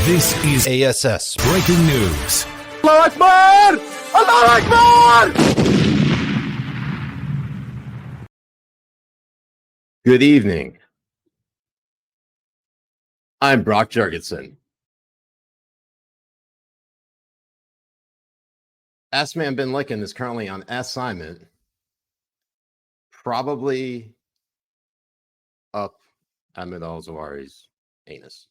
This is ASS Breaking News. Allah Akbar! Allah Akbar! Good evening. I'm Brock Jurgensen. S-Man Bin Licken is currently on assignment, probably up Ahmed Al-Zawahiri's anus.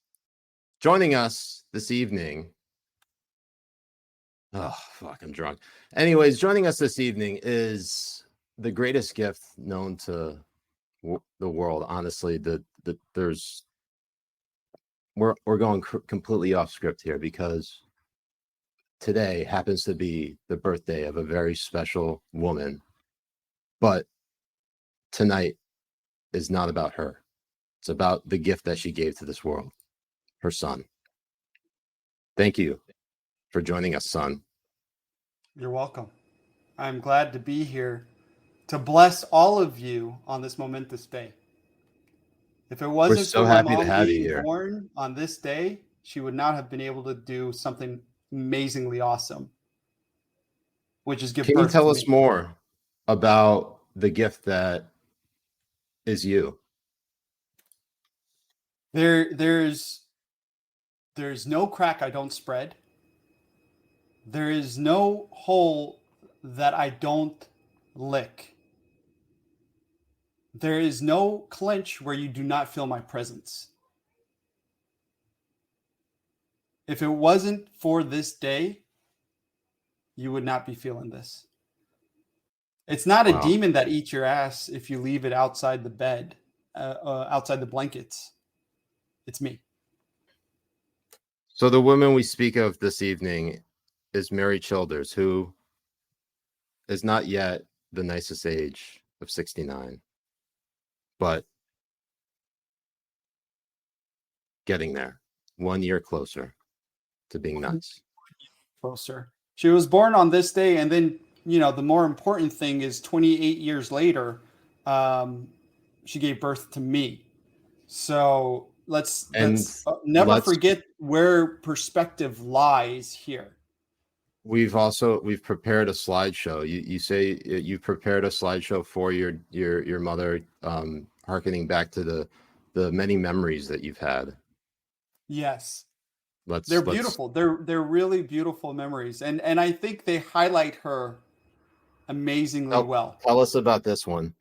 Joining us this evening, oh, fuck, I'm drunk. Anyways, joining us this evening is the greatest gift known to the world. Honestly, we're going completely off script here because today happens to be the birthday of a very special woman, but tonight is not about her. It's about the gift that she gave to this world, her son. Thank you for joining us, son. You're welcome. I'm glad to be here to bless all of you on this momentous day. If it wasn't so for my happy to mom have you being here. born on this day, she would not have been able to do something amazingly awesome, which is give birth. Can you tell to us me. more about the gift that is you? There's no crack I don't spread. There is no hole that I don't lick. There is no clench where you do not feel my presence. If it wasn't for this day, you would not be feeling this. It's not a demon that eats your ass if you leave it outside the bed, outside the blankets. It's me. So the woman we speak of this evening is Mary Childers, who is not yet the nicest age of 69, but getting there, 1 year closer to being nice. Closer. She was born on this day, and then, you know, the more important thing is 28 years later, she gave birth to me. So let's never forget where perspective lies here. We've prepared a slideshow. You say you prepared a slideshow for your mother, hearkening back to the many memories that you've had. Yes. They're beautiful. They're really beautiful memories. And I think they highlight her amazingly well. Tell us about this one.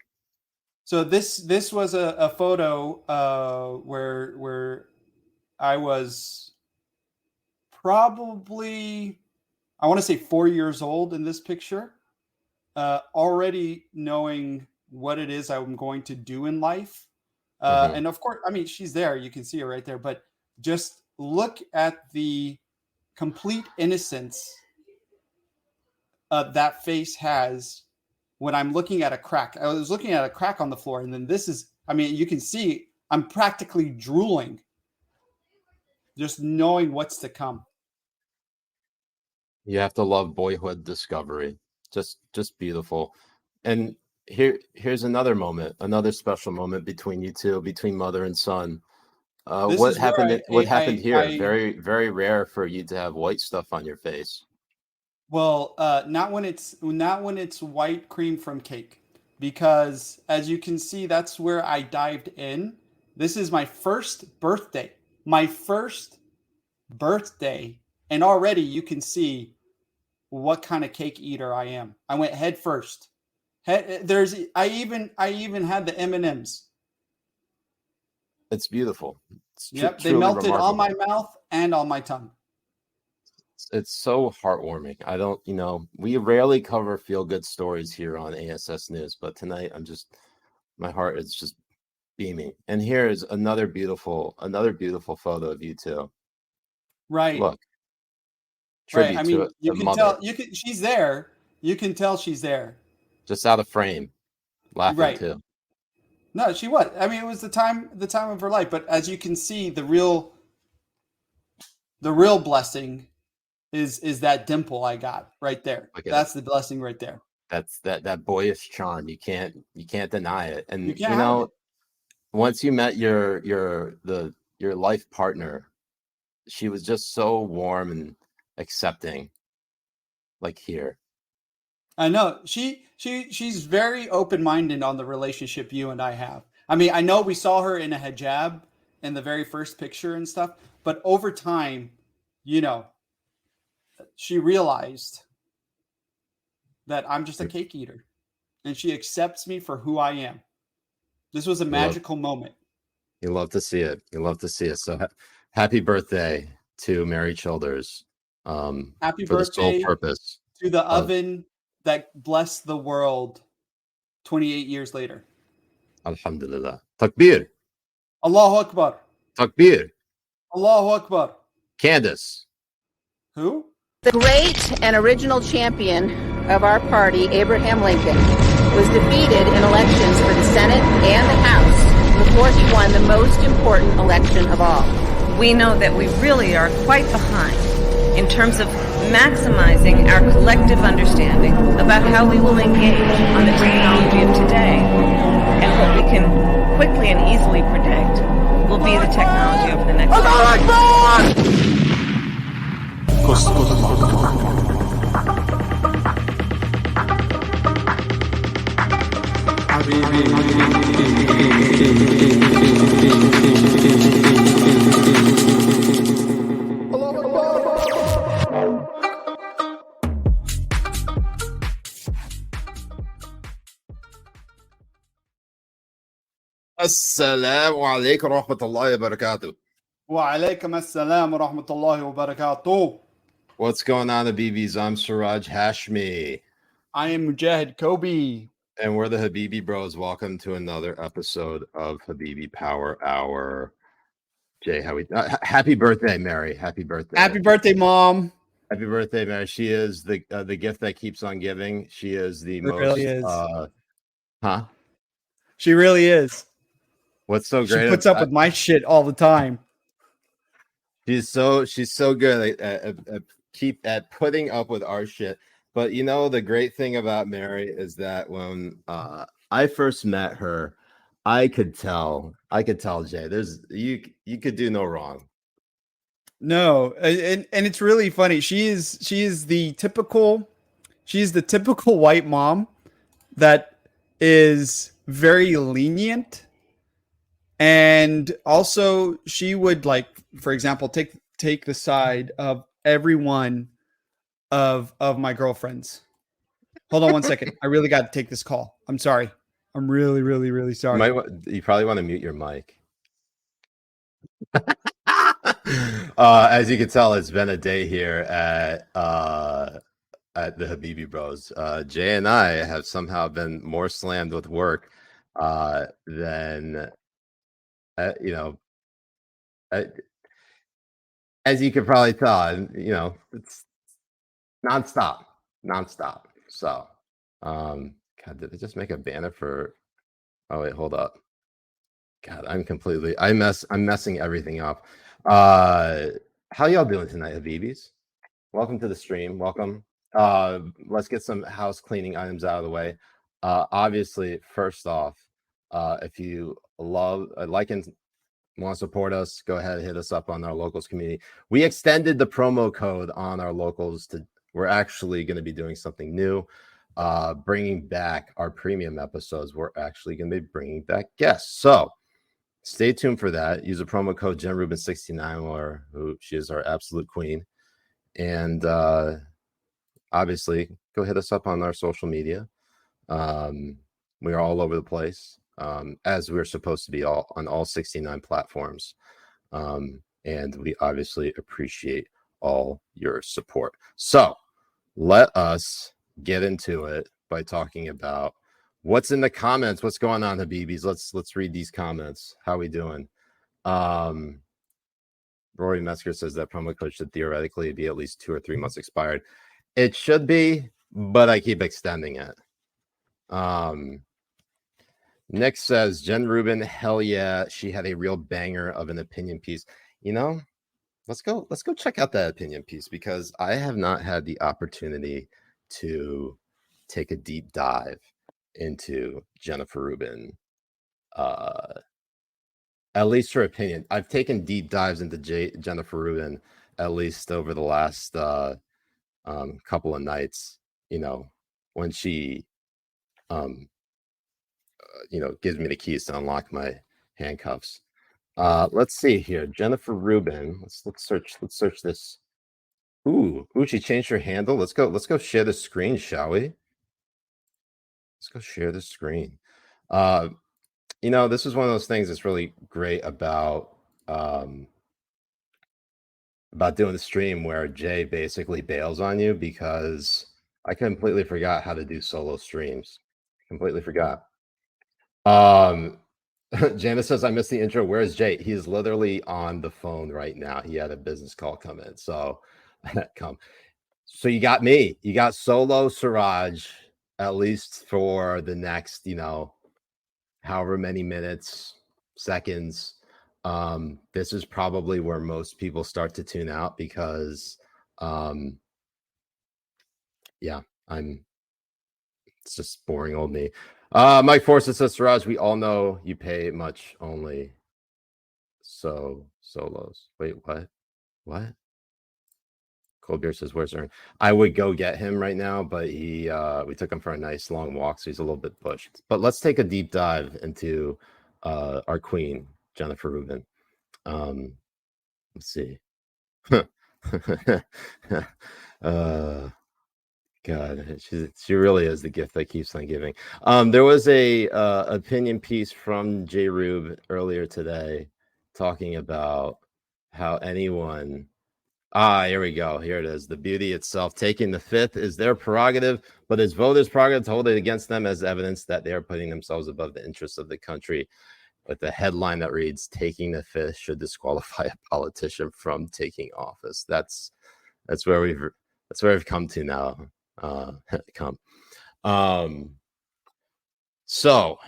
So this was a photo where I was probably, I want to say 4 years old in this picture, already knowing what it is I'm going to do in life. And of course, I mean, she's there. You can see her right there. But just look at the complete innocence that face has when I'm looking at a crack. I was looking at a crack on the floor, and then this is, I mean, you can see I'm practically drooling just knowing what's to come. You have to love boyhood discovery. Just beautiful. And here's another moment, another special moment between you two, between mother and son. What happened here? Very, very rare for you to have white stuff on your face. Well, not when it's white cream from cake, because as you can see, that's where I dived in. This is my first birthday. And already you can see what kind of cake eater I am. I went head first. I even had the M&Ms. It's beautiful. They melted on my mouth and on my tongue. It's so heartwarming. We rarely cover feel-good stories here on ASS News, but tonight my heart is just beaming. And here is another beautiful photo of you two. Right. Look. Right. I mean, you can tell. She's there. You can tell she's there. Just out of frame, laughing too. No, she was. I mean, it was the time of her life. But as you can see, the real blessing is that dimple I got right there. That's the blessing right there. That's that boyish charm. You can't deny it. And you once you met your life partner, she was just so warm and accepting, like here. I know she's very open-minded on the relationship you and I have. I mean, I know we saw her in a hijab in the very first picture and stuff, but over time, she realized that I'm just a cake eater, and she accepts me for who I am. This was a magical moment. You love to see it. You love to see it. So happy birthday to Mary Childers. Happy for birthday the sole purpose to the oven that blessed the world 28 years later. Alhamdulillah. Takbir. Allahu Akbar. Takbir. Allahu Akbar. Candace. Who? The great and original champion of our party, Abraham Lincoln, was defeated in elections for the Senate and the House before he won the most important election of all. We know that we really are quite behind in terms of maximizing our collective understanding about how we will engage on the technology of today. And what we can quickly and easily predict will be the technology over the next Assalamu alaikum wa rahmatullahi wa barakatuh. Wa alaikum assalam wa rahmatullahi wa barakatuh. What's going on, Habibis? I'm Siraj Hashmi. I am Mujahed Kobbe. And we're the Habibi Bros. Welcome to another episode of Habibi Power Hour. Jay, happy birthday, Mary. Happy birthday. Happy birthday, Mom. Happy birthday, Mary. She is the gift that keeps on giving. She is the most. Really is. She really is. What's so great? She puts up with my shit all the time. She's so good at putting up with our shit. But the great thing about Mary is that when I first met her, I could tell Jay, you could do no wrong. No, and it's really funny. She is the typical white mom that is very lenient. And also she would, like, for example, take the side of every one of my girlfriends. Hold on one second. I really got to take this call. I'm sorry. I'm really, really, really sorry. You probably want to mute your mic. As you can tell, it's been a day here at the Habibi Bros. Jay and I have somehow been more slammed with work than as you can probably tell, it's nonstop. So, God, did I just make a banner for? Oh wait, hold up. God, I'm messing everything up. How y'all doing tonight, Habibis? Welcome to the stream. Welcome. Let's get some house cleaning items out of the way. Obviously, first off, if you like and want to support us, go ahead and hit us up on our locals community. We extended the promo code on our locals we're actually going to be doing something new, bringing back our premium episodes. We're actually going to be bringing back guests. So stay tuned for that. Use the promo code JenRubin69, who she is our absolute queen. And obviously, go hit us up on our social media. We are all over the place, as we're supposed to be on all 69 platforms. And we obviously appreciate all your support. So let us get into it by talking about what's in the comments. What's going on, Habibis? Let's read these comments. How we doing? Rory Metzger says that promo code should theoretically be at least 2 or 3 months expired. It should be, but I keep extending it. Nick says Jen Rubin, hell yeah, she had a real banger of an opinion piece. Let's go check out that opinion piece, because I have not had the opportunity to take a deep dive into Jennifer Rubin at least her opinion. I've taken deep dives into Jennifer Rubin, at least over the last couple of nights, you know, when she gives me the keys to unlock my handcuffs. Let's see here. Jennifer Rubin. Let's search this. Ooh, she changed her handle. Let's go share the screen, shall we? Let's go share the screen. This is one of those things that's really great about doing the stream where Jay basically bails on you, because I completely forgot how to do solo streams. Completely forgot. Janice says, I missed the intro. Where is Jay? He's literally on the phone right now. He had a business call come in. So So you got me. You got solo Siraj, at least for the next, however many minutes, seconds. This is probably where most people start to tune out, because it's just boring old me. Mike Forsyth says, Siraj, we all know you pay much only. So solos. Wait, what? Cold Beer says, where's Ern? I would go get him right now, but we took him for a nice long walk, so he's a little bit pushed. But let's take a deep dive into our queen, Jennifer Rubin. Let's see. God, she really is the gift that keeps on giving. There was a opinion piece from J. Rube earlier today talking about how anyone. Here we go. Here it is. The beauty itself. Taking the fifth is their prerogative, but it's voters' prerogative to hold it against them as evidence that they are putting themselves above the interests of the country. With the headline that reads, taking the fifth should disqualify a politician from taking office. That's where we've come to now. So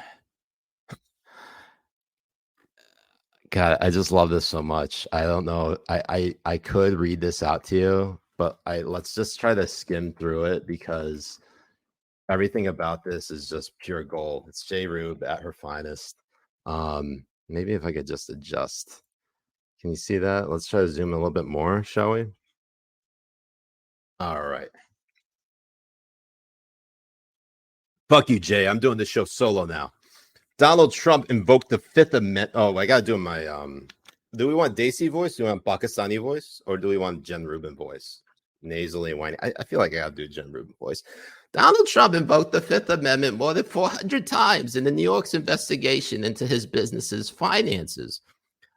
God, I just love this so much. I don't know. I could read this out to you, but let's just try to skim through it, because everything about this is just pure gold. It's J. Rube at her finest. Maybe if I could just adjust. Can you see that? Let's try to zoom in a little bit more, shall we? All right. Fuck you, Jay. I'm doing this show solo now. Donald Trump invoked the Fifth Amendment. Oh, I gotta do my do we want Desi voice? Do we want Pakistani voice? Or do we want Jen Rubin voice? Nasally and whiny. I feel like I gotta do Jen Rubin voice. Donald Trump invoked the Fifth Amendment more than 400 times in the New York's investigation into his business's finances.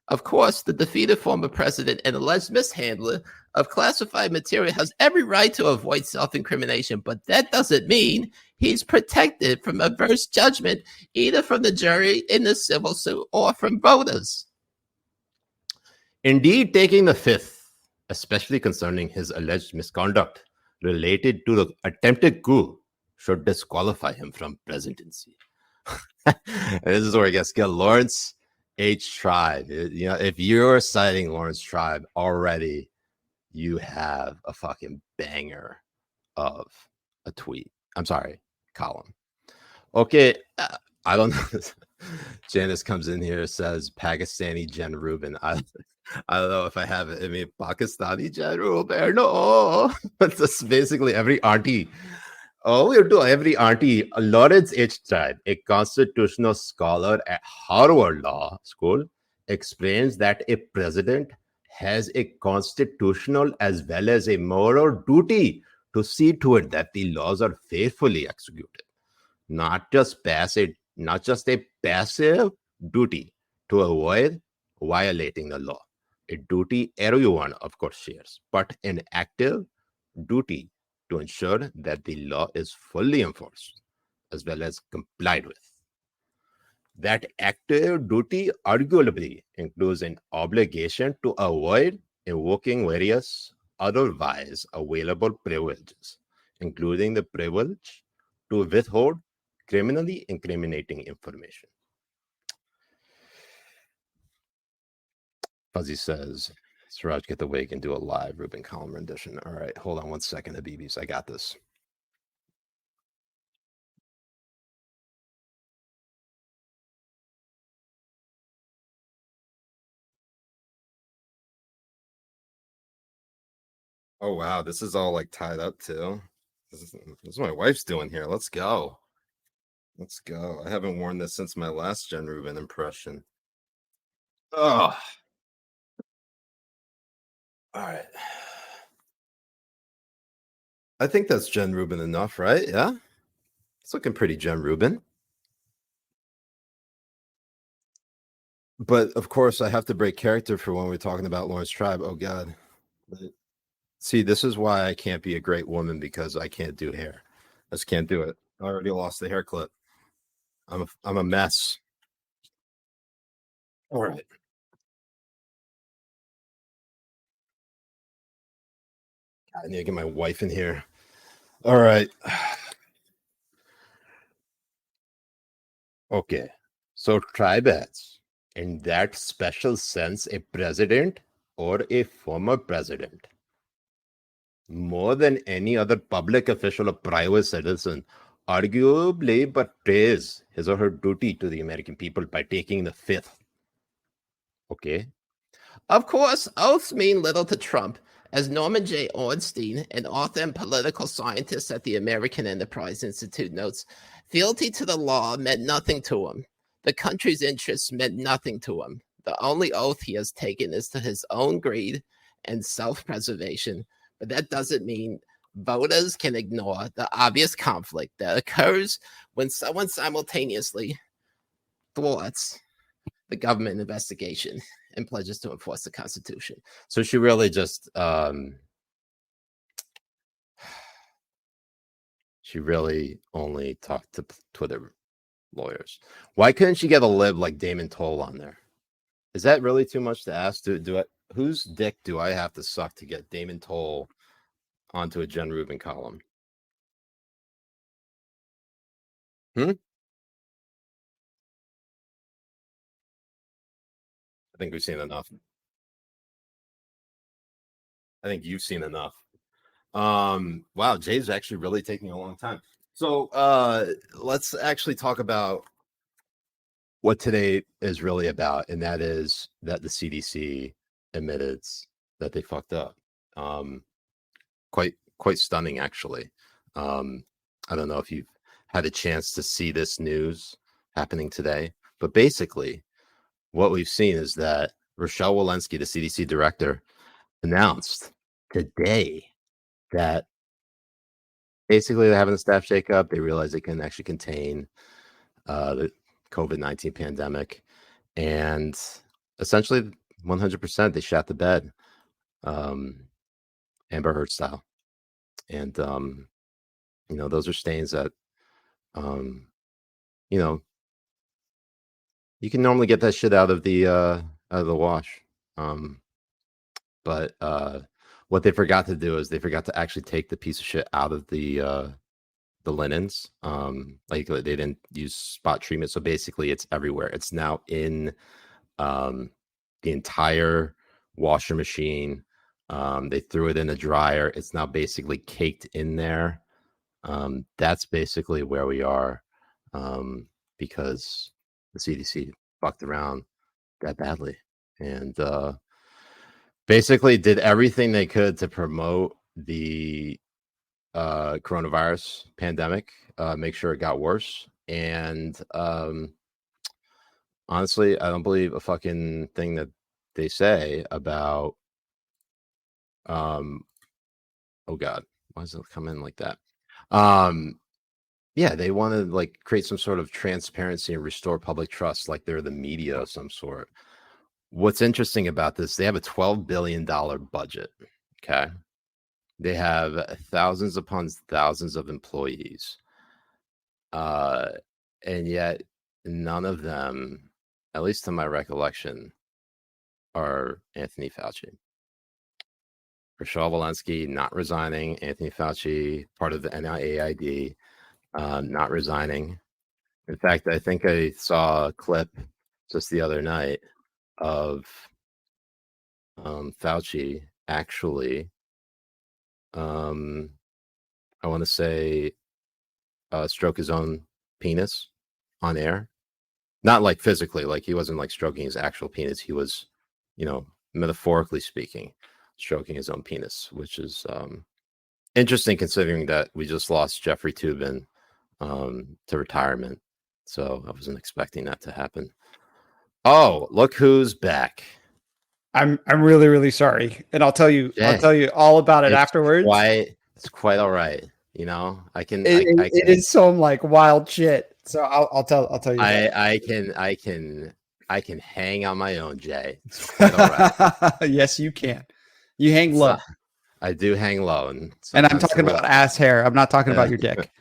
Of course, the defeated former president and alleged mishandler of classified material has every right to avoid self-incrimination, but that doesn't mean he's protected from adverse judgment, either from the jury in the civil suit or from voters. Indeed, taking the fifth, especially concerning his alleged misconduct related to the attempted coup, should disqualify him from presidency. And this is where it gets good. Lawrence H. Tribe. If you're citing Lawrence Tribe already, you have a fucking banger of a tweet. I'm sorry, column. Okay, I don't know. Janice comes in here, says Pakistani Jen Rubin. I don't know if I have it. I mean, Pakistani Jen Rubin. No, but that's basically every auntie. Oh, we do every auntie. Lawrence H. Tribe, a constitutional scholar at Harvard Law School, explains that a president has a constitutional as well as a moral duty to see to it that the laws are faithfully executed, not just a passive duty to avoid violating the law, a duty everyone of course shares, but an active duty to ensure that the law is fully enforced as well as complied with. That active duty arguably includes an obligation to avoid invoking various otherwise available privileges, including the privilege to withhold criminally incriminating information. Fuzzy says, Siraj, get the wig and do a live Rubin column rendition. All right, hold on 1 second, Habibis. I got this. Oh wow, this is all like tied up too. This is what my wife's doing here. Let's go. Let's go. I haven't worn this since my last Jen Rubin impression. Oh. All right. I think that's Jen Rubin enough, right? Yeah. It's looking pretty Jen Rubin. But of course, I have to break character for when we're talking about Lawrence Tribe. Oh God. But, see, this is why I can't be a great woman, because I can't do hair. I just can't do it. I already lost the hair clip. I'm a mess. All right. I need to get my wife in here. All right. Okay. So tribades, in that special sense, a president or a former president, more than any other public official or private citizen, arguably betrays his or her duty to the American people by taking the fifth. Okay. Of course, oaths mean little to Trump, as Norman J. Ornstein, an author and political scientist at the American Enterprise Institute, notes, fealty to the law meant nothing to him. The country's interests meant nothing to him. The only oath he has taken is to his own greed and self-preservation, but that doesn't mean voters can ignore the obvious conflict that occurs when someone simultaneously thwarts the government investigation and pledges to enforce the Constitution. So she really just she really only talked to Twitter lawyers. Why couldn't she get a lib like Damon Toll on there? Is that really too much to ask? Do I, whose dick do I have to suck to get Damon Toll onto a Jen Rubin column? I think we've seen enough. I think you've seen enough. Wow, Jay's actually really taking a long time. So let's actually talk about what today is really about, and that is that the CDC admitted that they fucked up. Quite stunning, actually. I don't know if you've had a chance to see this news happening today, but basically what we've seen is that Rochelle Walensky, the CDC director, announced today that basically they're having a staff shakeup. They realize they can actually contain the COVID-19 pandemic, and essentially 100% they shot the bed, Amber Heard style. And those are stains that you can normally get that shit out of the wash. But what they forgot to do is they forgot to actually take the piece of shit out of the linens. Like they didn't use spot treatment, so basically it's everywhere. It's now in the entire washer machine. They threw it in a dryer. It's now basically caked in there. That's basically where we are, because the CDC fucked around that badly, and basically did everything they could to promote the coronavirus pandemic, make sure it got worse. And honestly, I don't believe a fucking thing that they say about oh God, why does it come in like that? Yeah, they want to like create some sort of transparency and restore public trust, like they're the media of some sort. What's interesting about this, they have a $12 billion budget. Okay. They have thousands upon thousands of employees. And yet none of them, at least to my recollection, are Anthony Fauci. Rochelle Walensky not resigning, Anthony Fauci, part of the NIAID, not resigning. In fact, I think I saw a clip just the other night of Fauci actually, I want to say, stroke his own penis on air. Not like physically, like he wasn't like stroking his actual penis. He was, metaphorically speaking. stroking his own penis, which is interesting considering that we just lost Jeffrey Toobin to retirement. So I wasn't expecting that to happen. Oh, look who's back. I'm really, really sorry. And I'll tell you all about it afterwards. It's quite all right. You know, it is some like wild shit. So I'll tell you. I can hang on my own, Jay. It's quite all right. Yes, you can. You hang low. I do hang low, and I'm talking about ass hair. I'm not talking about your dick.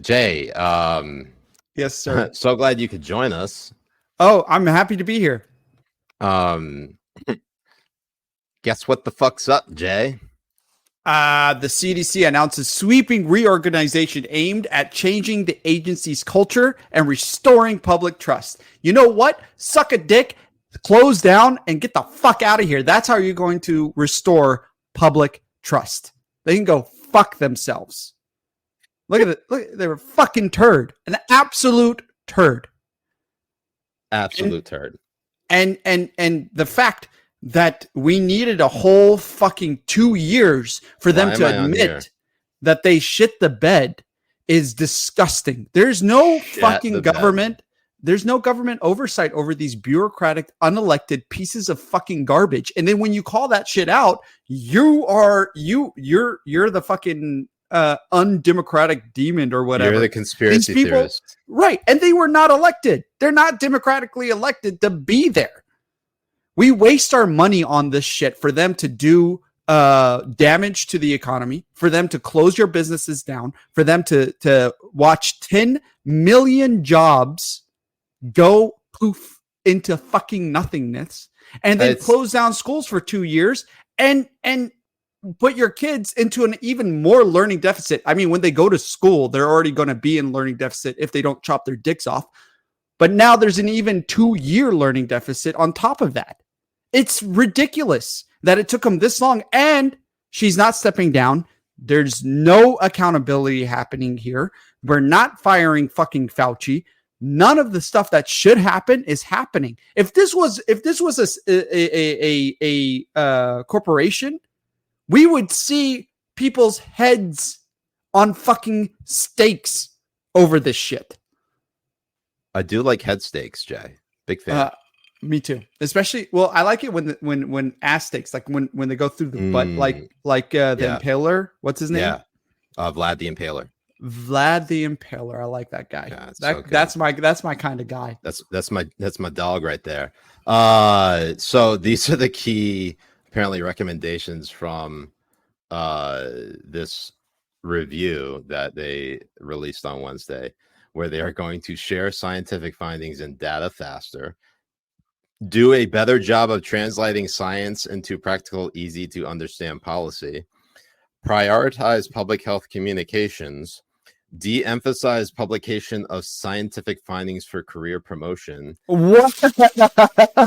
Jay. Yes, sir. So glad you could join us. Oh, I'm happy to be here. Guess what the fuck's up, Jay? The CDC announces sweeping reorganization aimed at changing the agency's culture and restoring public trust. You know what? Suck a dick, close down, and get the fuck out of here. That's how you're going to restore public trust. They can go fuck themselves. Look at it. Look, they're a fucking turd. An absolute turd. Absolute turd. And the fact that we needed a whole fucking 2 years for them to admit that they shit the bed is disgusting. There's no fucking government. There's no government oversight over these bureaucratic, unelected pieces of fucking garbage. And then when you call that shit out, you're the fucking undemocratic demon or whatever. You're the conspiracy theorist. Right. And they were not elected. They're not democratically elected to be there. We waste our money on this shit for them to do damage to the economy, for them to close your businesses down, for them to watch 10 million jobs go poof into fucking nothingness, and then close down schools for 2 years and put your kids into an even more learning deficit. I mean, when they go to school, they're already going to be in learning deficit if they don't chop their dicks off. But now there's an even 2-year learning deficit on top of that. It's ridiculous that it took them this long, and she's not stepping down. There's no accountability happening here. We're not firing fucking Fauci. None of the stuff that should happen is happening. If this was a corporation, we would see people's heads on fucking stakes over this shit. I do like head steaks, Jay. Big fan. Me too. Especially, well, I like it when ass steaks, like when they go through the butt, like the Impaler. What's his name? Yeah, Vlad the Impaler. Vlad the Impaler. I like that guy. Yeah, that's my kind of guy. That's my dog right there. So these are the key apparently recommendations from this review that they released on Wednesday, where they are going to share scientific findings and data faster, do a better job of translating science into practical, easy to understand policy, prioritize public health communications, de-emphasize publication of scientific findings for career promotion,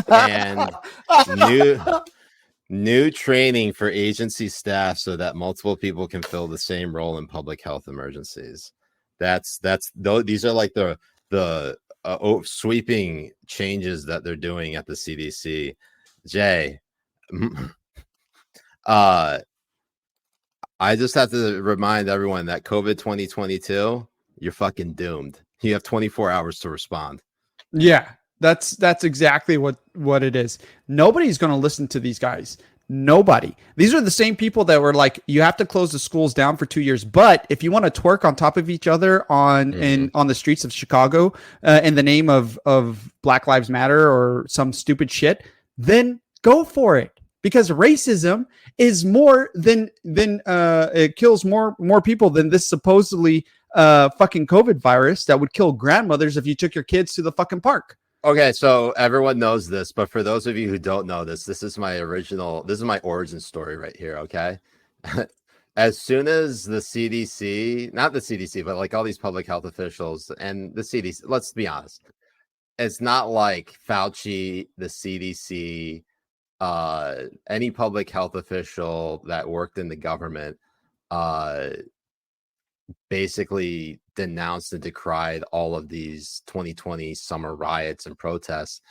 and new training for agency staff so that multiple people can fill the same role in public health emergencies. These are like the sweeping changes that they're doing at the CDC. Jay, I just have to remind everyone that COVID 2022, you're fucking doomed. You have 24 hours to respond. Yeah, that's exactly what it is. Nobody's going to listen to these guys. Nobody. These are the same people that were like, you have to close the schools down for 2 years. But if you want to twerk on top of each other on the streets of Chicago in the name of Black Lives Matter or some stupid shit, then go for it. Because racism is more than it kills more people than this supposedly fucking COVID virus that would kill grandmothers if you took your kids to the fucking park. Okay, so everyone knows this, but for those of you who don't know this is my origin story right here, okay? As soon as the CDC, not the CDC, but like all these public health officials and the CDC, let's be honest, it's not like Fauci, the CDC, any public health official that worked in the government basically denounced and decried all of these 2020 summer riots and protests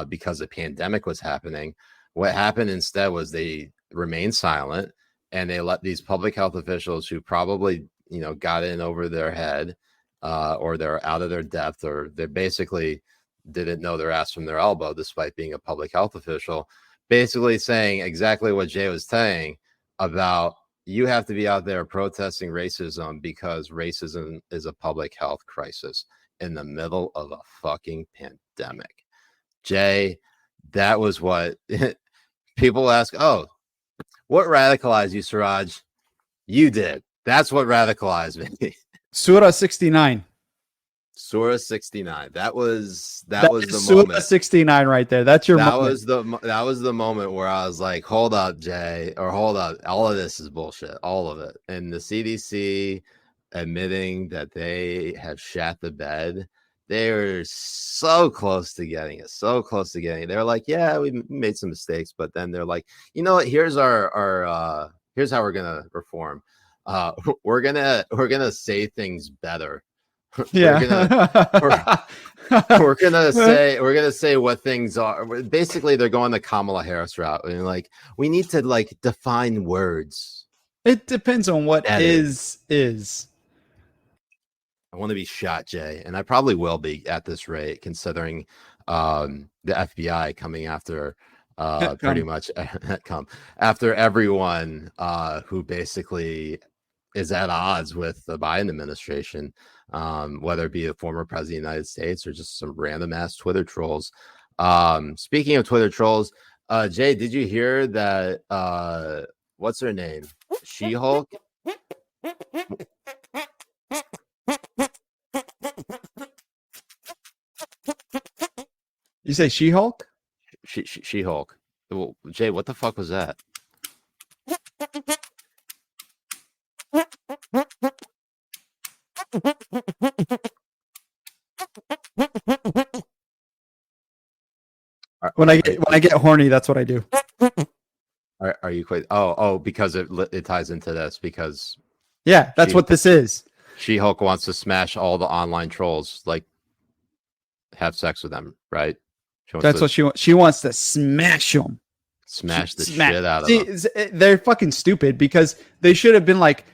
because the pandemic was happening. What happened instead was they remained silent, and they let these public health officials who probably, got in over their head, or they're out of their depth, or they basically didn't know their ass from their elbow, despite being a public health official, basically saying exactly what Jay was saying about you have to be out there protesting racism because racism is a public health crisis in the middle of a fucking pandemic. Jay, that was what people ask. Oh, what radicalized you, Siraj? You did. That's what radicalized me. Surah 69. Surah 69. That was the Surah moment. 69 right there. That's your moment. That was the moment where I was like, hold up, Jay, or hold up. All of this is bullshit. All of it. And the CDC admitting that they have shat the bed. They were so close to getting it. So close to getting it. They're like, yeah, we made some mistakes, but then they're like, you know what? Here's our here's how we're gonna reform. We're gonna say things better. Yeah. we're gonna say what things are. Basically, they're going the Kamala Harris route, and like we need to like define words. It depends on what is. I want to be shot, Jay, and I probably will be at this rate, considering the FBI coming after pretty much after everyone who basically is at odds with the Biden administration, whether it be a former president of the United States or just some random ass Twitter trolls. Speaking of Twitter trolls, Jay, did you hear that? What's her name? She-Hulk. You say She-Hulk? She-Hulk. Well, Jay, what the fuck was that? When I get horny, that's what I do. Are you quite? Oh, because it ties into this because yeah, that's what this is. She-Hulk wants to smash all the online trolls, like have sex with them, right? That's what she wants. She wants to smash them. Smash the shit out of them. They're fucking stupid because they should have been like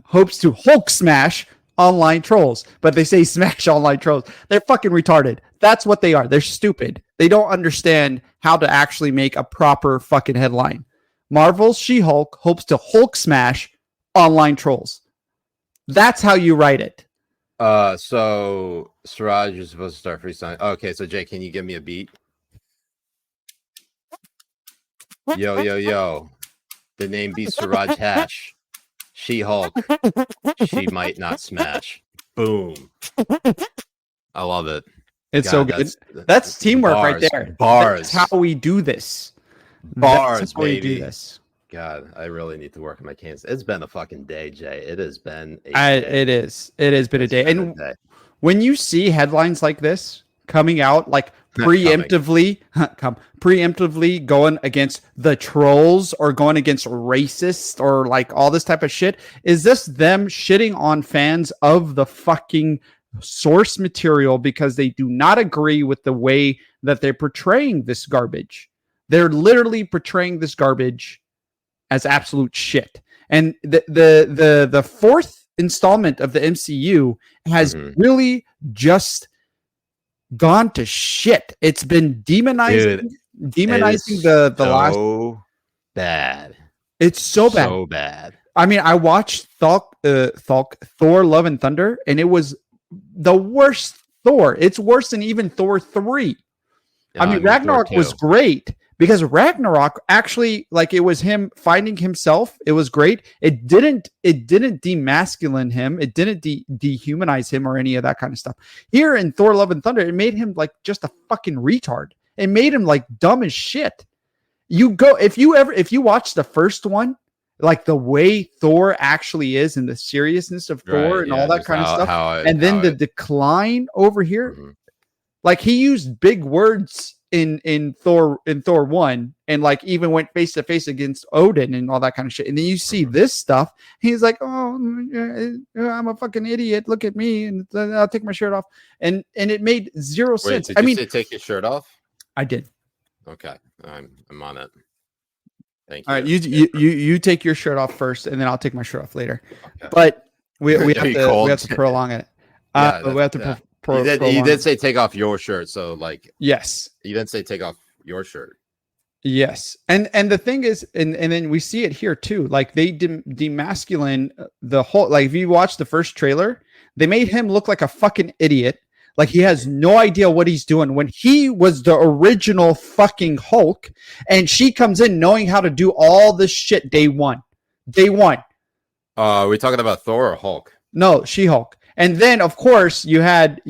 hopes to Hulk smash online trolls, but they say smash online trolls. They're fucking retarded. That's what they are. They're stupid. They don't understand how to actually make a proper fucking headline. Marvel's She-Hulk hopes to Hulk smash online trolls. That's how you write it. So Siraj, you're supposed to start freestyling. Okay, so Jay, can you give me a beat? Yo. The name be Siraj Hash. She-Hulk. She might not smash. Boom. I love it. It's so good. That's teamwork right there. Bars. That's how we do this. Bars, That's how baby. we do this. God, I really need to work on my cans. It's been a fucking day, Jay. It has been a day. It has been a day. And when you see headlines like this coming out, like preemptively going against the trolls or going against racists or like all this type of shit, is this them shitting on fans of the fucking source material because they do not agree with the way that they're portraying this garbage? They're literally portraying this garbage as absolute shit. And the fourth installment of the MCU has really just gone to shit. It's been demonizing the last. So bad. It's so bad. So bad. I mean, I watched Thor: Love and Thunder, and it was the worst Thor. It's worse than even Thor 3. I mean, Ragnarok was great. Because Ragnarok actually, like, it was him finding himself. It was great. It didn't demasculine him. It didn't dehumanize him or any of that kind of stuff. Here in Thor: Love and Thunder, it made him like just a fucking retard. It made him like dumb as shit. If you watch the first one, like the way Thor actually is and the seriousness of Thor and all that kind of stuff, and then the decline over here, like he used big words in Thor 1 and like even went face to face against Odin and all that kind of shit. And then you see this stuff, he's like, oh, I'm a fucking idiot, look at me, and I'll take my shirt off, and it made zero sense. Did you say take your shirt off? I did. Okay, I'm on it. Thank you. All right, you take your shirt off first, and then I'll take my shirt off later. Okay. But we have to prolong it. We have to. You did say take off your shirt, so like yes, you didn't say take off your shirt. Yes, and the thing is, and then we see it here too. Like they demasculine the whole. Like if you watch the first trailer, they made him look like a fucking idiot. Like he has no idea what he's doing when he was the original fucking Hulk, and she comes in knowing how to do all this shit day one. Are we talking about Thor or Hulk? No, She-Hulk. And then of course you had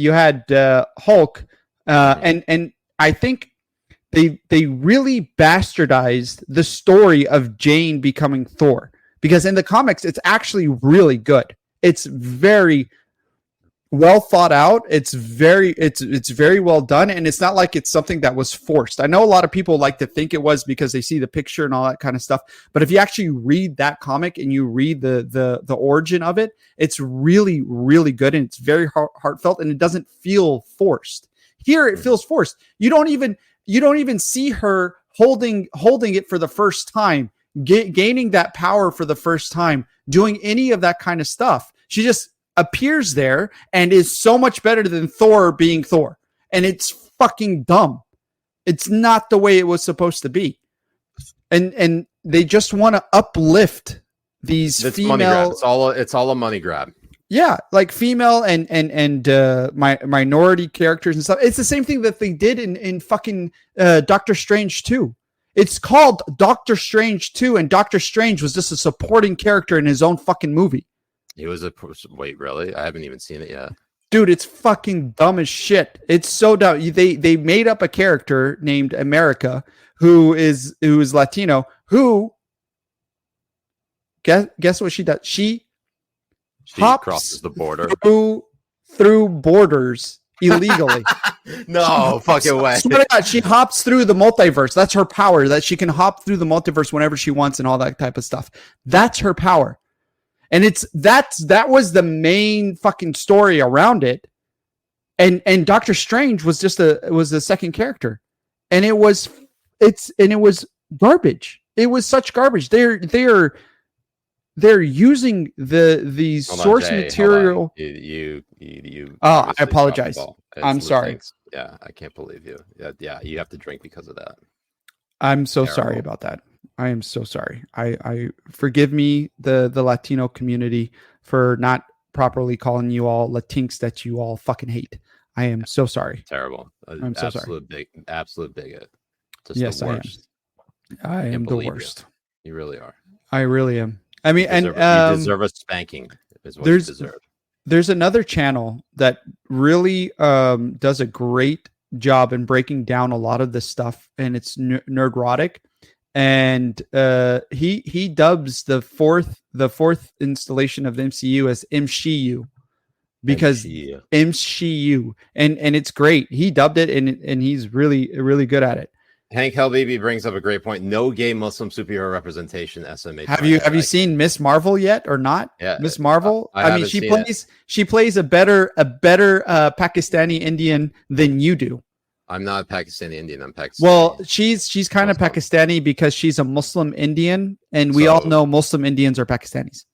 Hulk, and I think they really bastardized the story of Jane becoming Thor, because in the comics it's actually really good. It's very well thought out. It's very well done, and it's not like it's something that was forced. I know a lot of people like to think it was because they see the picture and all that kind of stuff, but if you actually read that comic and you read the origin of it, it's really, really good, and it's very heartfelt, and it doesn't feel forced. Here it feels forced. You don't even see her holding it for the first time, gaining that power for the first time, doing any of that kind of stuff. She just appears there and is so much better than Thor being Thor. And it's fucking dumb. It's not the way it was supposed to be. And they just want to uplift these female. Money grab. It's all a money grab. Yeah, like female and minority characters and stuff. It's the same thing that they did in fucking Doctor Strange 2. It's called Doctor Strange 2, and Doctor Strange was just a supporting character in his own fucking movie. He was wait, really? I haven't even seen it yet. Dude, it's fucking dumb as shit. It's so dumb. They made up a character named America who is Latino, who guess what she does? She crosses the border through borders illegally. No fucking way. She hops through the multiverse. That's her power, that she can hop through the multiverse whenever she wants and all that type of stuff. That's her power. And that was the main fucking story around it. And Doctor Strange was just the second character. And it was garbage. It was such garbage. They're using these source material. You I apologize. I'm sorry. Yeah, I can't believe you. Yeah, you have to drink because of that. I'm so sorry about that. I am so sorry. I forgive me, the Latino community, for not properly calling you all Latinx that you all fucking hate. I am so sorry. Terrible. I'm so sorry. Absolute bigot. Just yes, the worst. I am the worst. You really are. I really am. I mean, you deserve a spanking. Is what you deserve. There's another channel that really does a great job in breaking down a lot of this stuff, and it's nerdrotic. And he dubs the fourth installation of the MCU as MCU, because MCU, and it's great. He dubbed it, and he's really, really good at it. Hank Habibi brings up a great point. No gay Muslim superhero representation. SMH. Have you seen Miss Marvel yet or not? Yeah, Miss Marvel. I mean, she plays a better Pakistani Indian than you do. I'm not Pakistani Indian. I'm Pakistani. Well, she's kind of Pakistani because she's a Muslim Indian, and we all know Muslim Indians are Pakistanis.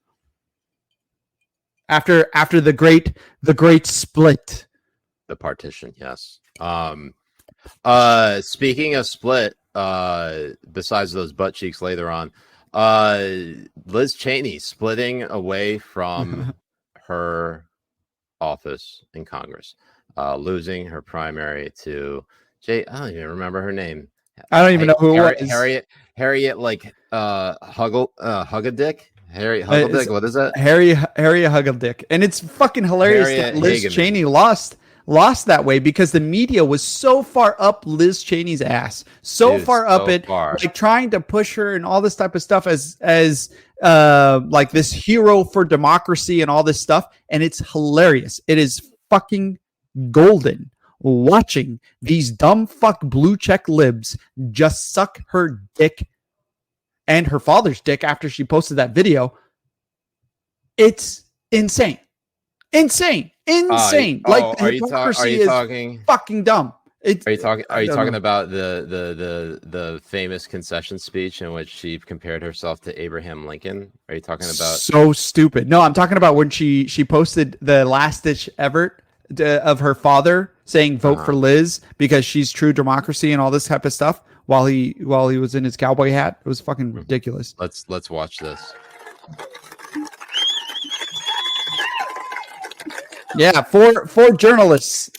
After the great split, the partition, yes. Speaking of split, besides those butt cheeks later on, Liz Cheney splitting away from her office in Congress. Losing her primary to Jay. I don't even remember her name. I don't even know who it was. Harriet, like Hugadick. Harriet Hugadick. What is that? Harriet Hugadick. And it's fucking hilarious that Liz Cheney lost that way, because the media was so far up Liz Cheney's ass, like trying to push her and all this type of stuff as like this hero for democracy and all this stuff. And it's hilarious. It is fucking golden watching these dumb fuck blue check libs just suck her dick and her father's dick after she posted that video. It's insane. Like, are you talking fucking dumb. Are you talking about the famous concession speech in which she compared herself to Abraham Lincoln? Are you talking about so stupid? No, I'm talking about when she posted the last ditch effort of her father saying vote for Liz because she's true democracy and all this type of stuff while he was in his cowboy hat. It was fucking ridiculous. Let's watch this. Yeah, four journalists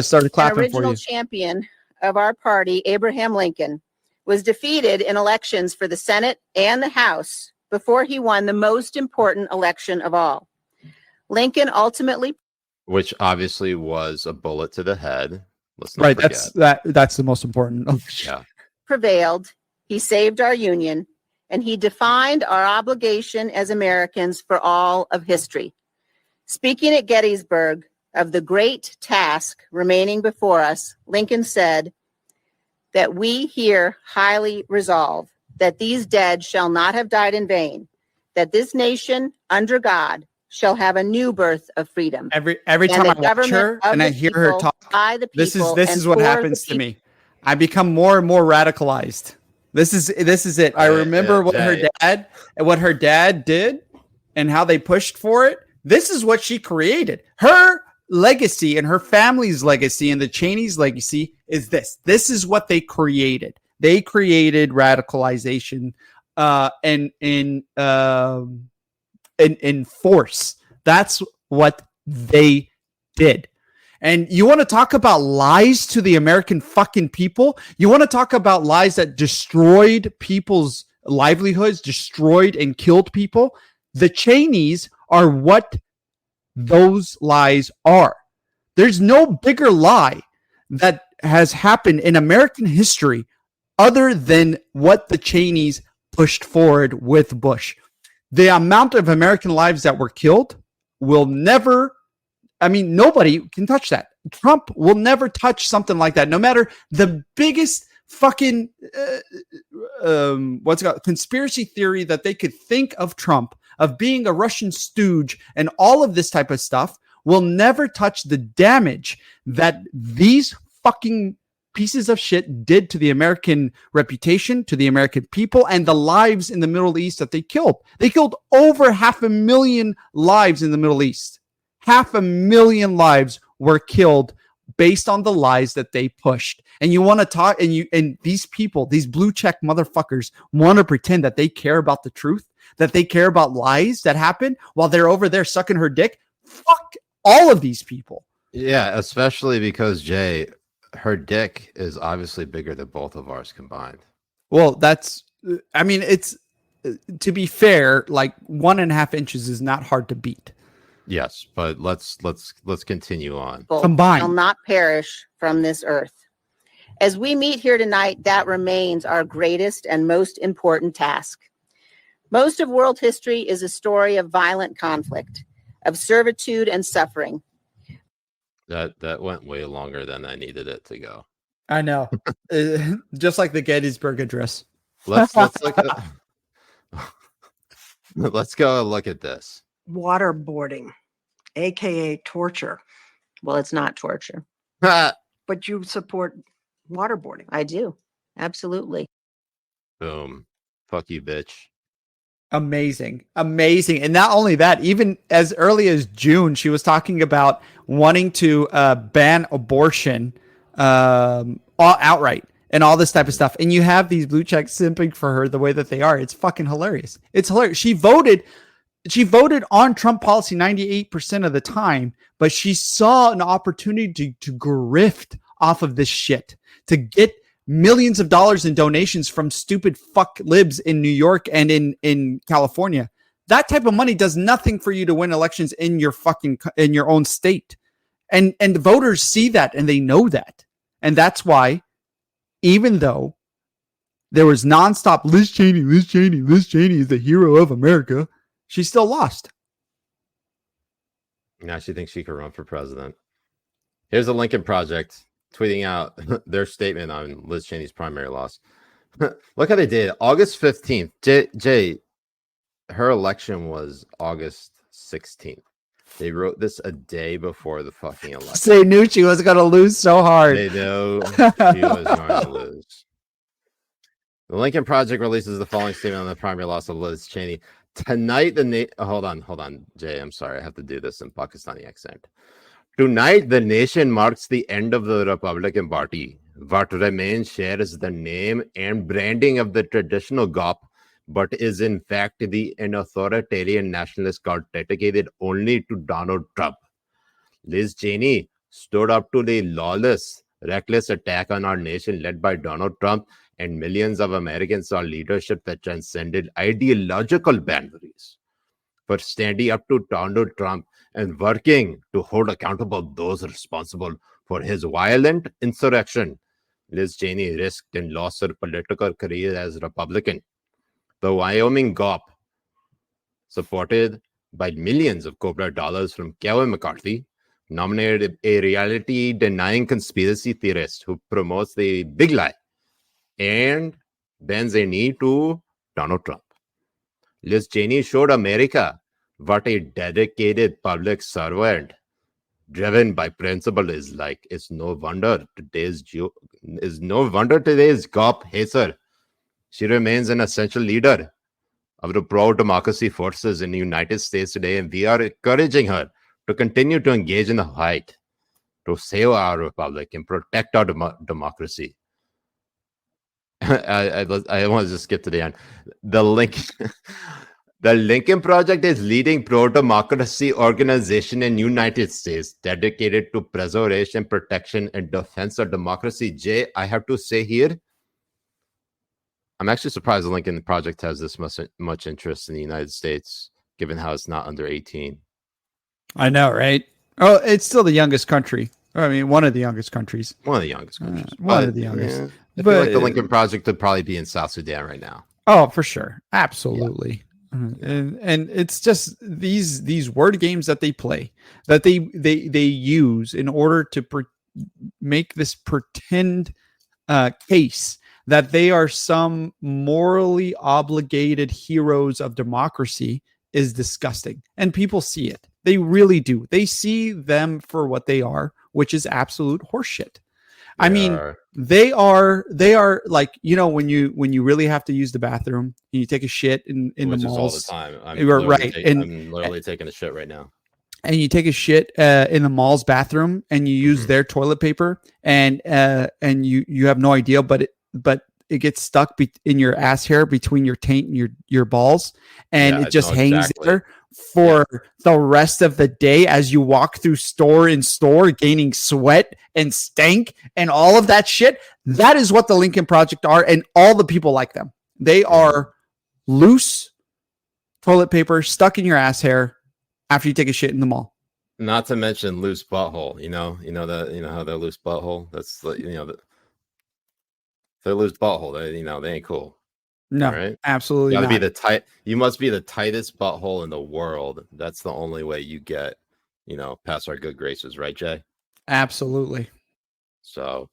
started clapping An for original you. champion of our party, Abraham Lincoln, was defeated in elections for the Senate and the House before he won the most important election of all. Lincoln ultimately, Which obviously was a bullet to the head. Let's not forget. That's the most important. Yeah. prevailed. He saved our union, and he defined our obligation as Americans for all of history. Speaking at Gettysburg of the great task remaining before us, Lincoln said that we here highly resolve that these dead shall not have died in vain, that this nation under God shall have a new birth of freedom. Every time I watch her and I hear her talk, this is what happens to me. I become more and more radicalized. This is it. I remember what her dad did and how they pushed for it. This is what she created. Her legacy and her family's legacy and the Cheney's legacy is this. This is what they created. They created radicalization in force. That's what they did. And you want to talk about lies to the American fucking people? You want to talk about lies that destroyed people's livelihoods, destroyed and killed people? The Cheneys are what those lies are. There's no bigger lie that has happened in American history other than what the Cheneys pushed forward with Bush. The amount of American lives that were killed will never, nobody can touch that. Trump will never touch something like that, no matter the biggest fucking conspiracy theory that they could think of Trump, of being a Russian stooge and all of this type of stuff, will never touch the damage that these fucking pieces of shit did to the American reputation, to the American people, and the lives in the Middle East that they killed. They killed over 500,000 lives in the Middle East. 500,000 lives were killed based on the lies that they pushed. And you want to talk, and these people, these blue check motherfuckers, want to pretend that they care about the truth, that they care about lies that happen while they're over there sucking her dick. Fuck all of these people. Yeah, especially because Jay, her dick is obviously bigger than both of ours combined. Well, it's to be fair, like 1.5 inches is not hard to beat. Yes, but let's continue on. Combined shall not perish from this earth. As we meet here tonight, that remains our greatest and most important task. Most of world history is a story of violent conflict, of servitude and suffering. That went way longer than I needed it to go. I know. Just like the Gettysburg Address. Let's look at let's go and look at this. Waterboarding, aka torture. Well, it's not torture. But you support waterboarding. I do. Absolutely. Boom. Fuck you, bitch. Amazing. And not only that, even as early as June, she was talking about wanting to ban abortion outright and all this type of stuff. And you have these blue checks simping for her the way that they are. It's fucking hilarious. It's hilarious. She voted on Trump policy 98% of the time, but she saw an opportunity to grift off of this shit, to get millions of dollars in donations from stupid fuck libs in New York and in California. That type of money does nothing for you to win elections in your own state. And the voters see that and they know that. And that's why, even though there was nonstop Liz Cheney is the hero of America, she still lost. Now she thinks she can run for president. Here's the Lincoln Project tweeting out their statement on Liz Cheney's primary loss. Look how they did. August 15th. Jay, her election was August 16th. They wrote this a day before the fucking election. They knew she was going to lose so hard. They know she was going to lose. The Lincoln Project releases the following statement on the primary loss of Liz Cheney. Tonight, hold on, Jay. I'm sorry. I have to do this in Pakistani accent. Tonight, the nation marks the end of the Republican Party. What remains shares the name and branding of the traditional GOP, but is in fact an authoritarian nationalist cult dedicated only to Donald Trump. Liz Cheney stood up to the lawless, reckless attack on our nation led by Donald Trump, and millions of Americans saw leadership that transcended ideological boundaries. For standing up to Donald Trump and working to hold accountable those responsible for his violent insurrection, Liz Cheney risked and lost her political career as a Republican. The Wyoming GOP, supported by millions of corporate dollars from Kevin McCarthy, nominated a reality-denying conspiracy theorist who promotes the big lie and bends a knee to Donald Trump. Liz Cheney showed America what a dedicated public servant driven by principle is like. It's no wonder today's GOP hates her. She remains an essential leader of the pro-democracy forces in the United States today, and we are encouraging her to continue to engage in the fight to save our republic and protect our democracy. I want to just skip to the end. The Lincoln Project is leading pro-democracy organization in United States dedicated to preservation, protection, and defense of democracy. Jay, I have to say here, I'm actually surprised the Lincoln Project has this much interest in the United States, given how it's not under 18. I know, right? Oh, it's still the youngest country. I mean, one of the youngest countries. One of the youngest countries. One of the youngest. Yeah. I feel like the Lincoln Project would probably be in South Sudan right now. Oh, for sure. Absolutely. Yeah. And it's just these word games that they play, that they use in order to make this pretend case that they are some morally obligated heroes of democracy is disgusting. And people see it. They really do. They see them for what they are, which is absolute horseshit. They are like, you know, when you really have to use the bathroom and you take a shit in the malls all the time. I'm literally taking a shit right now. And you take a shit in the mall's bathroom and you use their toilet paper and you have no idea, but it gets stuck in your ass hair between your taint and your balls, and it just hangs there for the rest of the day as you walk through store in store, gaining sweat and stank and all of that shit. That is what the Lincoln Project are, and all the people like them. They are loose toilet paper stuck in your ass hair after you take a shit in the mall. Not to mention loose butthole. You know how they're loose butthole. That's they're loose butthole. They ain't cool. No, right? Absolutely You not. You must be the tightest butthole in the world. That's the only way you get, past our good graces, right, Jay? Absolutely. So,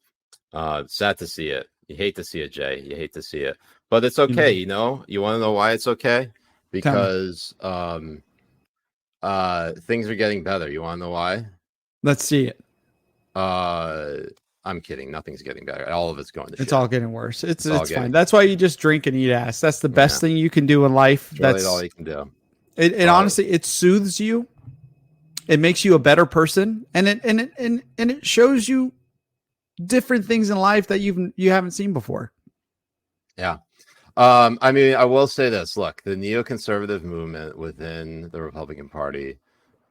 sad to see it. You hate to see it, Jay. You hate to see it, but it's okay. You want to know why it's okay? Because things are getting better. You want to know why? Let's see it. I'm kidding. Nothing's getting better. All of it's going to shit. It's all getting worse. It's fine. That's why you just drink and eat ass. That's the best thing you can do in life. That's all you can do. It honestly, it soothes you. It makes you a better person, and it shows you different things in life that you haven't seen before. Yeah. I will say this. Look, the neoconservative movement within the Republican Party,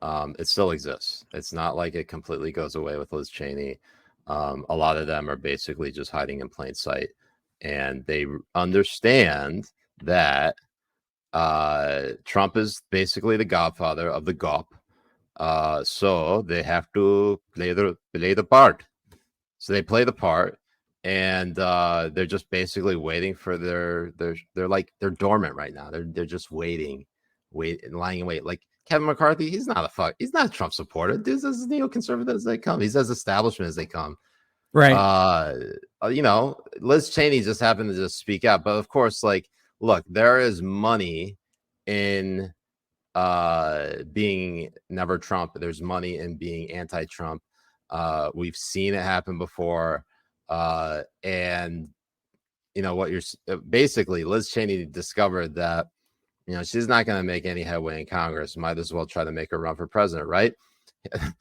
it still exists. It's not like it completely goes away with Liz Cheney. A lot of them are basically just hiding in plain sight, and they understand that Trump is basically the godfather of the GOP. So they have to play the part. So they play the part, and they're just basically waiting for they're dormant right now. They're just lying in wait. Like Kevin McCarthy, he's not a Trump supporter. This is as neoconservative as they come. He's as establishment as they come. Right. Liz Cheney just happened to just speak out. But of course, look, there is money in being never Trump. There's money in being anti-Trump. We've seen it happen before. And what you're basically, Liz Cheney discovered that, she's not going to make any headway in Congress. Might as well try to make her run for president, right?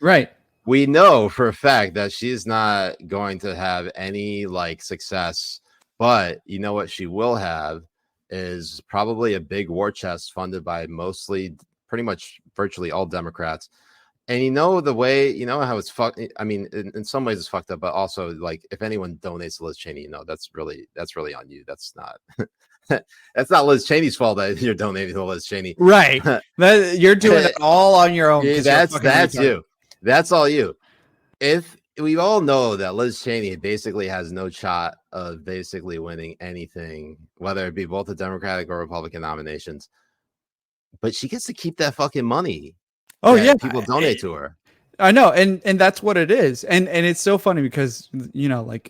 Right. We know for a fact that she's not going to have any success, but you know what she will have is probably a big war chest funded by mostly pretty much virtually all Democrats. And the way, how it's fucked. I mean, in some ways it's fucked up, but also if anyone donates to Liz Cheney, that's really on you. That's not that's not Liz Cheney's fault that you're donating to Liz Cheney. Right. You're doing it all on your own. That's you. That's all you. If we all know that Liz Cheney basically has no shot of basically winning anything, whether it be both the Democratic or Republican nominations, but she gets to keep that fucking money. Oh yeah, people donate to her. I know, and that's what it is, and it's so funny because